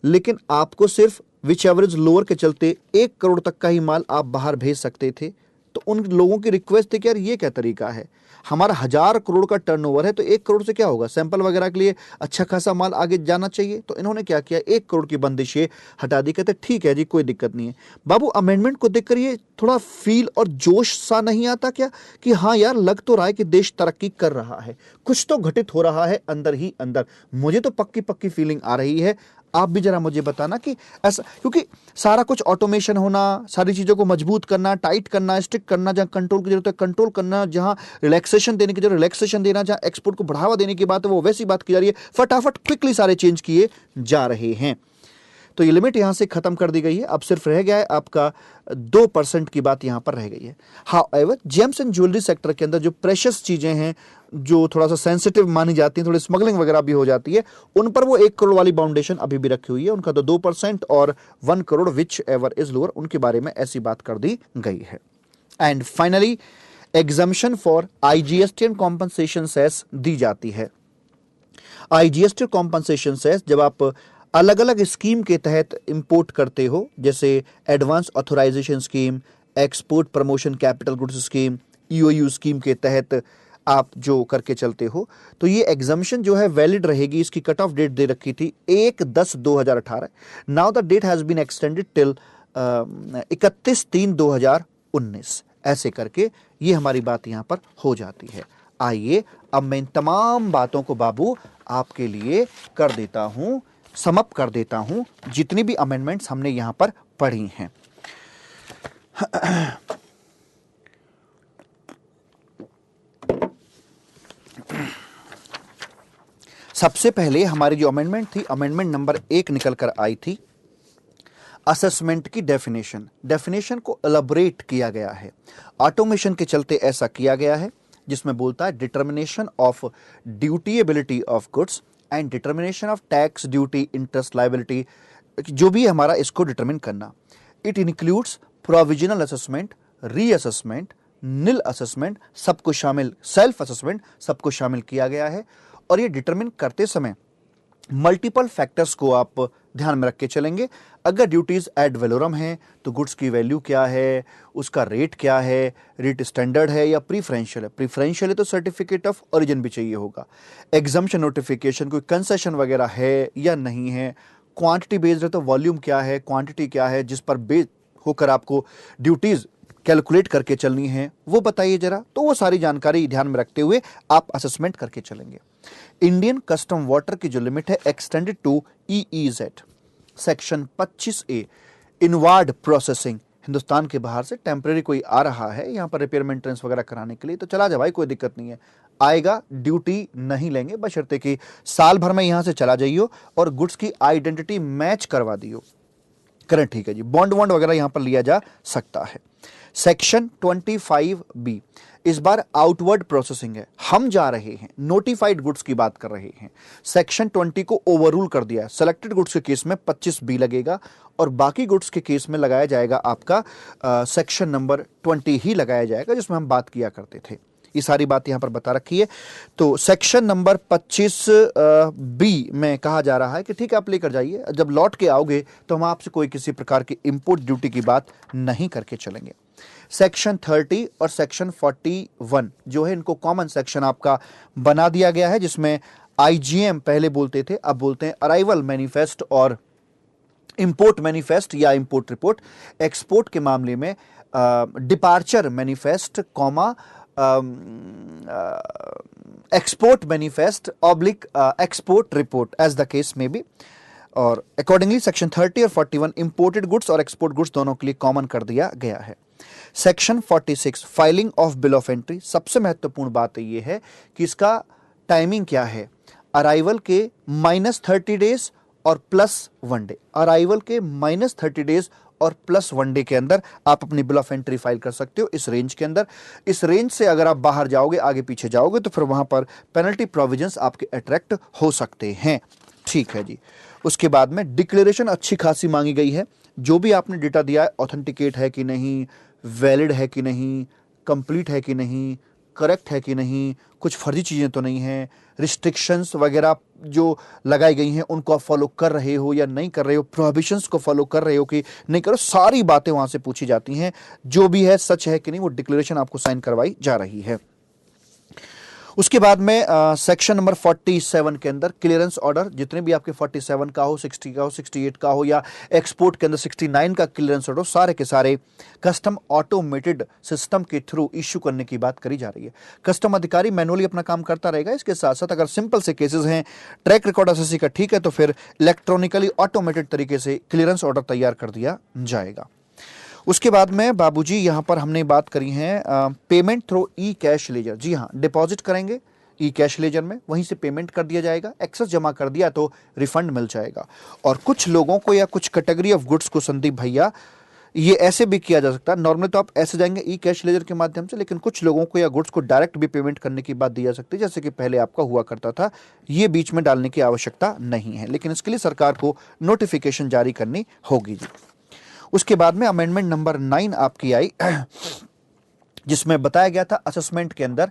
लेकिन आपको सिर्फ विच एवरेज लोअर के चलते 1 करोड़ तक का ही माल आप बाहर भेज सकते थे। तो उन लोगों की रिक्वेस्ट थी कि यार ये क्या तरीका है, हमारा 1,000 करोड़ का टर्नओवर है, तो 1 करोड़ से क्या होगा? सैंपल वगैरह के लिए अच्छा खासा माल आगे जाना चाहिए। तो इन्होंने क्या किया? 1 करोड़ की बंदिश ये हटा दी। कहते ठीक है जी, कोई दिक्कत नहीं है। बाबू अमेंडमेंट को देखकर ये थोड़ा फील और जोश सा नहीं आता क्या कि हाँ यार, लग तो रहा है कि देश तरक्की कर रहा है, कुछ तो घटित हो रहा है अंदर ही अंदर। मुझे तो पक्की पक्की फीलिंग आ रही है। आप भी जरा मुझे बताना कि ऐसा, क्योंकि सारा कुछ ऑटोमेशन होना, सारी चीजों को मजबूत करना, टाइट करना, स्ट्रिक्ट करना, जहां कंट्रोल की जरूरत है कंट्रोल करना, जहां रिलैक्सेशन देने की जरूरत रिलैक्सेशन देना, जहां एक्सपोर्ट को बढ़ावा देने की बात है वो वैसी बात की जा रही है। फटाफट क्विकली सारे चेंज किए जा रहे हैं। तो ये लिमिट यहां से खत्म कर दी गई है। अब सिर्फ रह गया है आपका 2% की बात यहां पर रह गई है। However James and jewellery sector के अंदर जो प्रेशियस चीजें हैं, जो थोड़ा सा सेंसिटिव मानी जाती हैं, थोड़ी स्मगलिंग वगैरह भी हो जाती है, उन पर वो 1 करोड़ वाली बाउंडेशन अभी भी रखी हुई है। उनका तो 2% और 1 crore whichever is lower, उनके बारे में ऐसी बात कर दी गई है। And finally exemption for IGST and compensation cess दी जाती है। IGST कॉम्पनसेशन सेस जब आप अलग अलग स्कीम के तहत इंपोर्ट करते हो, जैसे advance authorisation scheme, export promotion capital goods scheme, EOU scheme के तहत आप जो करके चलते हो, तो ये एग्जम्पशन जो है वैलिड रहेगी। इसकी कट ऑफ डेट दे रखी थी 1/10/2018। Now the date has been extended till 31/3/2019। ऐसे करके ये हमारी बात यहां पर हो जाती है। आइए अब मैं इन तमाम बातों को बाबू आपके लिए कर देता हूं, समअप कर देता हूं, जितनी भी अमेंडमेंट्स हमने यहां पर पढ़ी हैं। सबसे पहले हमारी जो अमेंडमेंट थी, अमेंडमेंट नंबर 1 निकल कर आई थी, असेसमेंट की डेफिनेशन को एलैबोरेट किया गया है। ऑटोमेशन के चलते ऐसा किया गया है, जिसमें बोलता है determination of dutiability of goods and determination of tax duty interest liability जो भी हमारा इसको डिटरमिन करना। It includes provisional assessment, reassessment, nil assessment, सबको शामिल, सेल्फ असेसमेंट, सबको शामिल किया गया है। और ये डिटरमिन करते समय मल्टीपल फैक्टर्स को आप ध्यान में रख के चलेंगे। अगर ड्यूटीज एड वैलोरम है तो गुड्स की वैल्यू क्या है, उसका रेट क्या है, रेट स्टैंडर्ड है या प्रीफरेंशियल है। प्रीफरेंशियल है तो सर्टिफिकेट ऑफ ओरिजिन भी चाहिए होगा। एग्जम्पशन नोटिफिकेशन, कोई कंसेशन वगैरह है या नहीं है। क्वांटिटी बेस्ड है तो वॉल्यूम क्या है, क्वांटिटी क्या है जिस पर बेस होकर आपको ड्यूटीज कैलकुलेट करके चलनी है, वो बताइए जरा। तो वो सारी जानकारी ध्यान में रखते हुए आप असेसमेंट करके चलेंगे। इंडियन कस्टम वाटर की जो लिमिट है extended to EEZ। Section 25A inward processing, Hindustan के बाहर से टेम्परेरी कोई आ रहा है यहाँ पर रिपेयर मेंटेनेंस वगैरह कराने के लिए, तो चला जा भाई, कोई दिक्कत नहीं है, आएगा, ड्यूटी नहीं लेंगे, बशर्ते कि साल भर में यहाँ से चला जाइयो और गुड्स की आइडेंटिटी मैच करवा दियो, करंट, ठीक है जी। बॉन्ड वॉन्ड वगैरह यहां पर लिया जा सकता है। सेक्शन 25B इस बार आउटवर्ड प्रोसेसिंग है, हम जा रहे हैं, नोटिफाइड गुड्स की बात कर रहे हैं। सेक्शन 20 को ओवररूल कर दिया है। सेलेक्टेड गुड्स के केस में 25B लगेगा और बाकी गुड्स के केस में लगाया जाएगा आपका सेक्शन नंबर 20 ही लगाया जाएगा, जिसमें हम बात किया करते थे। ये सारी बात यहां पर बता रखी है। तो सेक्शन नंबर 25B में कहा जा रहा है कि ठीक है आप लेकर जाइए, जब लौट के आओगे तो हम आपसे कोई किसी प्रकार की इंपोर्ट ड्यूटी की बात नहीं करके चलेंगे। सेक्शन 30 और सेक्शन 41 जो है, इनको कॉमन सेक्शन आपका बना दिया गया है, जिसमें IGM पहले बोलते थे, अब बोलते हैं अराइवल मैनिफेस्ट और इंपोर्ट मैनिफेस्ट या इंपोर्ट रिपोर्ट। एक्सपोर्ट के मामले में departure manifest comma export manifest oblique export report as the case may be. और अकॉर्डिंगली सेक्शन 30 और 41 इंपोर्टेड गुड्स और एक्सपोर्ट गुड्स दोनों के लिए कॉमन कर दिया गया है। Section 46 filing of bill of entry, सबसे महत्वपूर्ण बात यह है कि इसका टाइमिंग क्या है। अराइवल के -30 डेज और +1 डे, अराइवल के -30 डेज और +1 डे के अंदर आप अपनी बिल ऑफ एंट्री फाइल कर सकते हो, इस रेंज के अंदर। इस रेंज से अगर आप बाहर जाओगे, आगे पीछे जाओगे, तो फिर वहां पर पेनल्टी प्रोविजंस आपके अट्रैक्ट हो सकते हैं। ठीक है जी। उसके बाद में डिक्लेरेशन अच्छी खासी मांगी गई है। जो भी आपने डेटा दिया है ऑथेंटिकेट है कि नहीं, वैलिड है कि नहीं, कंप्लीट है कि नहीं, करेक्ट है कि नहीं, कुछ फर्जी चीज़ें तो नहीं हैं, रिस्ट्रिक्शंस वगैरह जो लगाई गई हैं उनको आप फॉलो कर रहे हो या नहीं कर रहे हो, प्रोहिबिशंस को फॉलो कर रहे हो कि नहीं करो, सारी बातें वहाँ से पूछी जाती हैं। जो भी है सच है कि नहीं, वो डिक्लेरेशन आपको साइन करवाई जा रही है। उसके बाद में सेक्शन नंबर 47 के अंदर क्लियरेंस ऑर्डर, जितने भी आपके 47 का हो, 60 का हो, 68 का हो, या एक्सपोर्ट के अंदर 69 का क्लियरेंस ऑर्डर, सारे के सारे कस्टम ऑटोमेटेड सिस्टम के थ्रू इश्यू करने की बात करी जा रही है। कस्टम अधिकारी मैनुअली अपना काम करता रहेगा। इसके साथ साथ अगर सिंपल से केसेस हैं, ट्रैक रिकॉर्ड एसएससी का ठीक है, तो फिर इलेक्ट्रॉनिकली ऑटोमेटेड तरीके से क्लियरेंस ऑर्डर तैयार कर दिया जाएगा। उसके बाद में बाबूजी यहाँ पर हमने बात करी है पेमेंट थ्रू ई कैश लेजर। जी हाँ, डिपॉजिट करेंगे ई कैश लेजर में, वहीं से पेमेंट कर दिया जाएगा। एक्सेस जमा कर दिया तो रिफंड मिल जाएगा। और कुछ लोगों को या कुछ कैटेगरी ऑफ गुड्स को संदीप भैया ये ऐसे भी किया जा सकता है। नॉर्मली तो आप ऐसे जाएंगे ई कैश लेजर के माध्यम से, लेकिन कुछ लोगों को या गुड्स को डायरेक्ट भी पेमेंट करने की बात दी जा सकती है, जैसे कि पहले आपका हुआ करता था। ये बीच में डालने की आवश्यकता नहीं है, लेकिन इसके लिए सरकार को नोटिफिकेशन जारी करनी होगी जी। उसके बाद में अमेंडमेंट नंबर 9 आपकी आई, जिसमें बताया गया था असेसमेंट के अंदर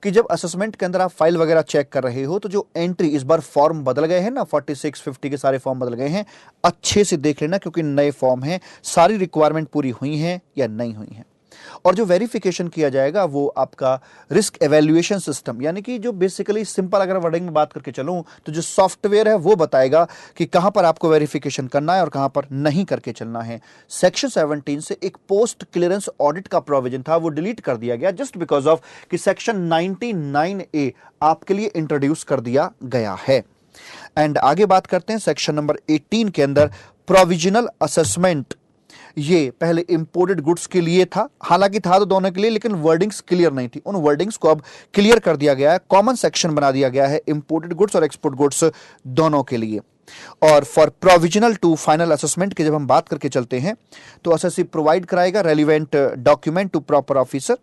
कि जब असेसमेंट के अंदर आप फाइल वगैरह चेक कर रहे हो तो जो एंट्री, इस बार फॉर्म बदल गए हैं ना, 46, 50 के सारे फॉर्म बदल गए हैं, अच्छे से देख लेना क्योंकि नए फॉर्म हैं, सारी रिक्वायरमेंट पूरी हुई हैं या नहीं हुई हैं। और जो वेरिफिकेशन किया जाएगा वो आपका रिस्क एवेल्युएशन सिस्टम, यानी कि जो बेसिकली सिंपल अगर वर्डिंग में बात करके चलूं तो जो सॉफ्टवेयर है वो बताएगा कि कहां पर आपको वेरिफिकेशन करना है और कहां पर नहीं करके चलना है। सेक्शन 17 से एक पोस्ट क्लियरेंस ऑडिट का प्रोविजन था, वो डिलीट कर दिया गया जस्ट बिकॉज ऑफ कि सेक्शन 99A आपके लिए इंट्रोड्यूस कर दिया गया है। एंड आगे बात करते हैं सेक्शन नंबर 18 के अंदर प्रोविजनल असेसमेंट। ये पहले इंपोर्टेड गुड्स के लिए था, हालांकि था तो दोनों के लिए, लेकिन वर्डिंग्स क्लियर नहीं थी। उन वर्डिंग्स को अब क्लियर कर दिया गया है, कॉमन सेक्शन बना दिया गया है इंपोर्टेड गुड्स और एक्सपोर्ट गुड्स दोनों के लिए। और for provisional to final assessment की जब हम बात करके चलते हैं तो एसएससी प्रोवाइड कराएगा relevant document to proper officer,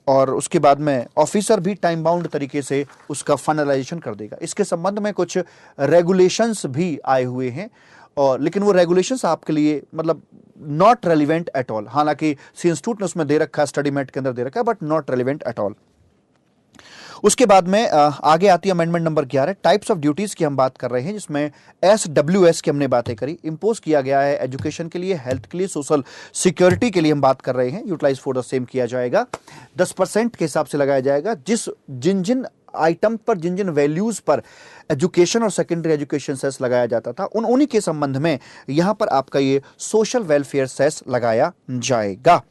और उसके बाद में ऑफिसर भी टाइम बाउंड तरीके से उसका फाइनलाइजेशन कर देगा। इसके संबंध में कुछ रेगुलेशंस भी आए हुए हैं और लेकिन वो रेगुलेशंस आपके लिए मतलब नॉट रेलिवेंट एट ऑल। हालांकि सी इंस्टीट्यूट ने उसमें दे रखा है, स्टडी मेट के अंदर दे रखा है, but not relevant at all. उसके बाद में आगे आती है amendment number 11, types of duties की हम बात कर रहे हैं, जिसमें SWS की हमने बातें करी। इंपोज किया गया है एजुकेशन के लिए, हेल्थ के लिए, सोशल सिक्योरिटी के लिए हम बात कर रहे हैं। यूटिलाइज फॉर द सेम किया जाएगा, 10% के हिसाब से लगाया जाएगा। जिन जिन आइटम पर, जिन जिन वैल्यूज पर एजुकेशन और सेकेंडरी एजुकेशन सेस लगाया जाता था, उन्हीं के संबंध में यहां पर आपका ये सोशल वेलफेयर सेस लगाया जाएगा।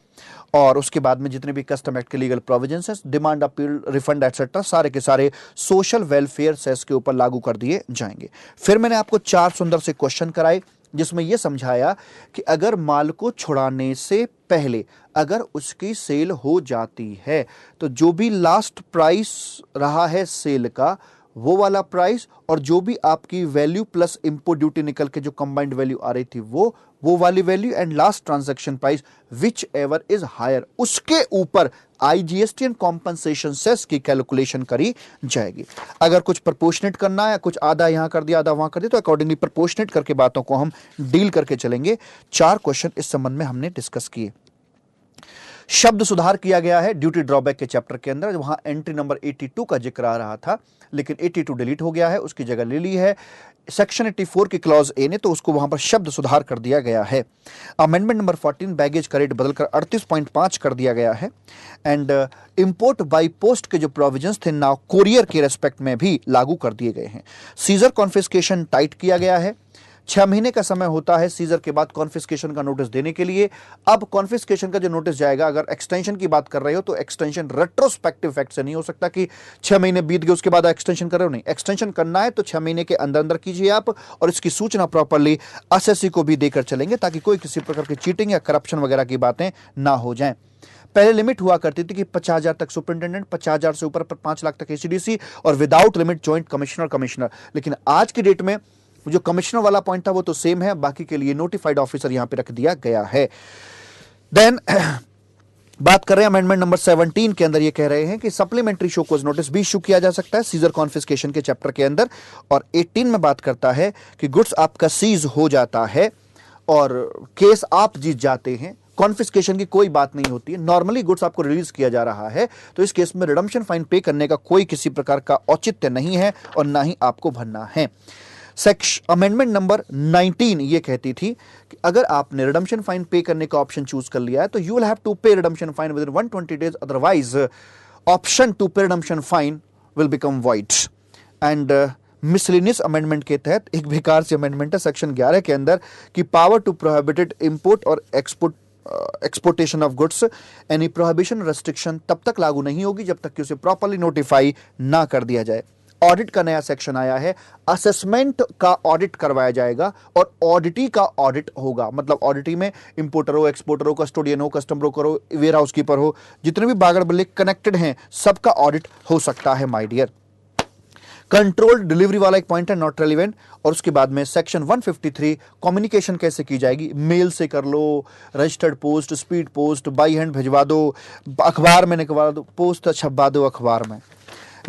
और उसके बाद में जितने भी कस्टम एक्ट के लीगल प्रोविजंस है, डिमांड, अपील, रिफंड एटसेट्रा, सारे के सारे सोशल वेलफेयर सेस के ऊपर लागू कर दिए जाएंगे। फिर मैंने आपको 4 सुंदर से क्वेश्चन कराए, जिसमें यह समझाया कि अगर माल को छुड़ाने से पहले अगर उसकी सेल हो जाती है तो जो भी लास्ट प्राइस रहा है सेल का, वो वाला प्राइस, और जो भी आपकी वैल्यू प्लस इंपोर्ट ड्यूटी निकल के जो कंबाइंड वैल्यू आ रही थी वो वाली value, and last transaction price whichever is higher, उसके ऊपर IGST एंड कॉम्पनसेशन सेस की कैलकुलेशन करी जाएगी। अगर कुछ प्रपोर्शनेट करना है, कुछ आधा यहां कर दिया आधा वहां कर दिया, तो अकॉर्डिंगली प्रपोर्शनेट करके बातों को हम डील करके चलेंगे। 4 क्वेश्चन इस संबंध में हमने डिस्कस किए। शब्द सुधार किया गया है ड्यूटी ड्रॉबैक के चैप्टर के अंदर, वहां एंट्री नंबर 82 का जिक्र आ रहा था, लेकिन 82 डिलीट हो गया है, उसकी जगह ले ली है सेक्शन 84 की क्लॉज ए ने, तो उसको वहां पर शब्द सुधार कर दिया गया है। अमेंडमेंट नंबर 14, बैगेज का रेट बदलकर 38.5 कर दिया गया है। एंड इंपोर्ट बाय पोस्ट के जो प्रोविजंस थे नाउ कोरियर के रेस्पेक्ट में भी लागू कर दिए गए हैं। सीजर कॉन्फिस्केशन टाइट किया गया है। 6 महीने का समय होता है सीजर के बाद कॉन्फिस्केशन का नोटिस देने के लिए। अब कॉन्फिस्केशन का जो नोटिस जाएगा, अगर एक्सटेंशन की बात कर रहे हो तो एक्सटेंशन रेट्रोस्पेक्टिव इफेक्ट से नहीं हो सकता कि 6 महीने बीत गए उसके बाद एक्सटेंशन कर रहे हो, नहीं। एक्सटेंशन करना है तो 6 महीने के अंदर अंदर कीजिए आप, और इसकी सूचना प्रॉपरली SSC को भी देकर चलेंगे, ताकि कोई किसी प्रकार की चीटिंग या करप्शन वगैरह की बातें ना हो जाएं। पहले लिमिट हुआ करती थी कि 50,000 तक सुपरिंटेंडेंट, 50,000 से ऊपर 5 लाख तक ACDC, और विदाउट लिमिट जॉइंट कमिश्नर। लेकिन आज की डेट में जो कमिश्नर वाला पॉइंट था वो तो सेम है, बाकी के लिए नोटिफाइड ऑफिसर यहां पे रख दिया गया है। देन बात कर रहे हैं अमेंडमेंट नंबर 17 के अंदर, ये कह रहे हैं कि सप्लीमेंट्री शो कोज नोटिस भी इशू किया जा सकता है सीजर कॉन्फिस्केशन के चैप्टर के अंदर। और 18 में बात करता है कि गुड्स आपका सीज हो जाता है और केस आप जीत जाते हैं, कॉन्फिस्केशन की कोई बात नहीं होती है, नॉर्मली गुड्स आपको रिलीज किया जा रहा है, तो इस केस में रिडम्पशन फाइन पे करने का कोई किसी प्रकार का औचित्य नहीं है और ना ही आपको भरना है। अमेंडमेंट नंबर 19 ये कहती थी कि अगर आपने रिडम्पशन फाइन पे करने का ऑप्शन चूज कर लिया है तो you will have to pay redemption fine within 120 days, otherwise option to pay redemption fine will become void. And miscellaneous amendment के तहत एक बेकार से अमेंडमेंट है सेक्शन 11 के अंदर कि पावर टू प्रोहिबिटेड इंपोर्ट और exportation of goods, any prohibition restriction तब तक लागू नहीं होगी जब तक कि उसे प्रॉपर्ली नोटिफाई ना कर दिया जाए। ऑडिट का नया सेक्शन आया है, असेसमेंट का ऑडिट करवाया जाएगा और ऑडिटी का ऑडिट होगा। मतलब ऑडिटी में इंपोर्टर हो, एक्सपोर्टर हो, कस्टोडियन हो, कस्टम ब्रोकर हो, वेयर हाउस कीपर हो, जितने भी बागड़ बल्ले कनेक्टेड हैं सबका ऑडिट हो सकता है माय डियर। कंट्रोल डिलीवरी वाला एक पॉइंट है, नॉट रेलिवेंट। और उसके बाद में सेक्शन 153 कम्युनिकेशन कैसे की जाएगी, मेल से कर लो, registered post, speed post, by hand भिजवा दो, अखबार में निकलवा दो, पोस्ट छपवा दो अखबार में,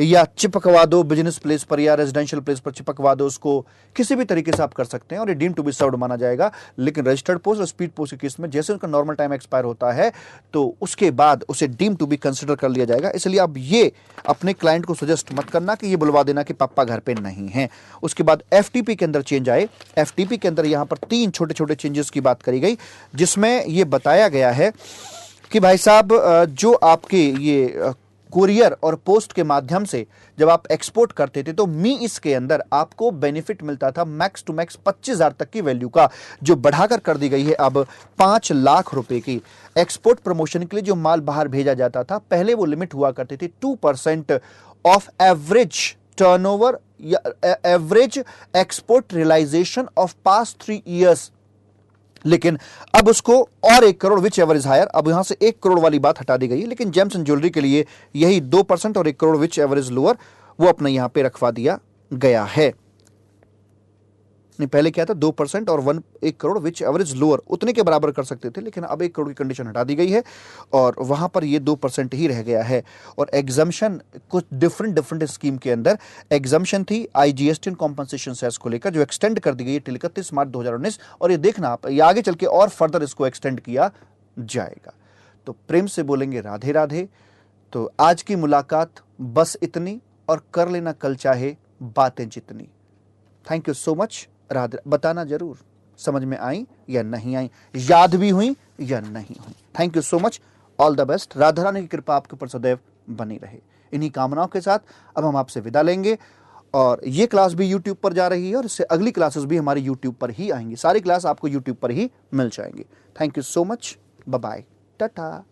या चिपकवा दो बिजनेस प्लेस पर या रेजिडेंशियल प्लेस पर चिपकवा दो, उसको किसी भी तरीके से आप कर सकते हैं और ये डीम टू बी सर्व्ड माना जाएगा। लेकिन रजिस्टर्ड पोस्ट और स्पीड पोस्ट के केस में जैसे उनका नॉर्मल टाइम एक्सपायर होता है तो उसके बाद उसे डीम टू बी कंसिडर कर लिया जाएगा। इसलिए आप ये अपने क्लाइंट को सजेस्ट मत करना कि ये बुलवा देना कि पापा घर पे नहीं है। उसके बाद FTP के अंदर चेंज आए। FTP के अंदर यहां पर 3 छोटे छोटे चेंजेस की बात करी गई, जिसमें यह बताया गया है कि भाई साहब जो आपके ये कुरियर और पोस्ट के माध्यम से जब आप एक्सपोर्ट करते थे तो इसके अंदर आपको बेनिफिट मिलता था मैक्स टू मैक्स 25,000 तक की वैल्यू का, जो बढ़ाकर कर दी गई है अब 5 लाख रुपए की। एक्सपोर्ट प्रमोशन के लिए जो माल बाहर भेजा जाता था पहले वो लिमिट हुआ करती थी 2% ऑफ एवरेज टर्नओवर या average export realisation of past 3 years, लेकिन अब उसको और 1 crore whichever is higher, अब यहां से 1 करोड़ वाली बात हटा दी गई है। लेकिन जेम्स एंड ज्वेलरी के लिए यही 2% और 1 crore whichever is lower वो अपने यहां पे रखवा दिया गया है। नहीं, पहले क्या था 2% और 1 करोड़ विच एवरेज लोअर, उतने के बराबर कर सकते थे, लेकिन अब 1 करोड़ की कंडीशन हटा दी गई है और वहां पर ये 2% ही रह गया है। और एग्जाम्शन कुछ डिफरेंट स्कीम के अंदर एग्जाम्शन थी IGST एंड कॉम्पनसेशन सेस को लेकर, जो एक्सटेंड कर दी गई है टिल 31 मार्च 2019। और ये देखना आप, ये आगे चल के और फर्दर इसको एक्सटेंड किया जाएगा। तो प्रेम से बोलेंगे राधे राधे। तो आज की मुलाकात बस इतनी, और कर लेना कल चाहे बातें जितनी। Thank you so much. Radhe, बताना जरूर समझ में आई या नहीं आई, याद भी हुई या नहीं हुई। Thank you so much, all the best. Radha Rani की कृपा आपके ऊपर सदैव बनी रहे। इन्हीं कामनाओं के साथ अब हम आपसे विदा लेंगे। और ये क्लास भी YouTube पर जा रही है और इससे अगली क्लासेस भी हमारी YouTube पर ही आएंगी। सारी क्लास आपको YouTube पर ही मिल जाएंगी। Thank you so much, bye bye, Tata.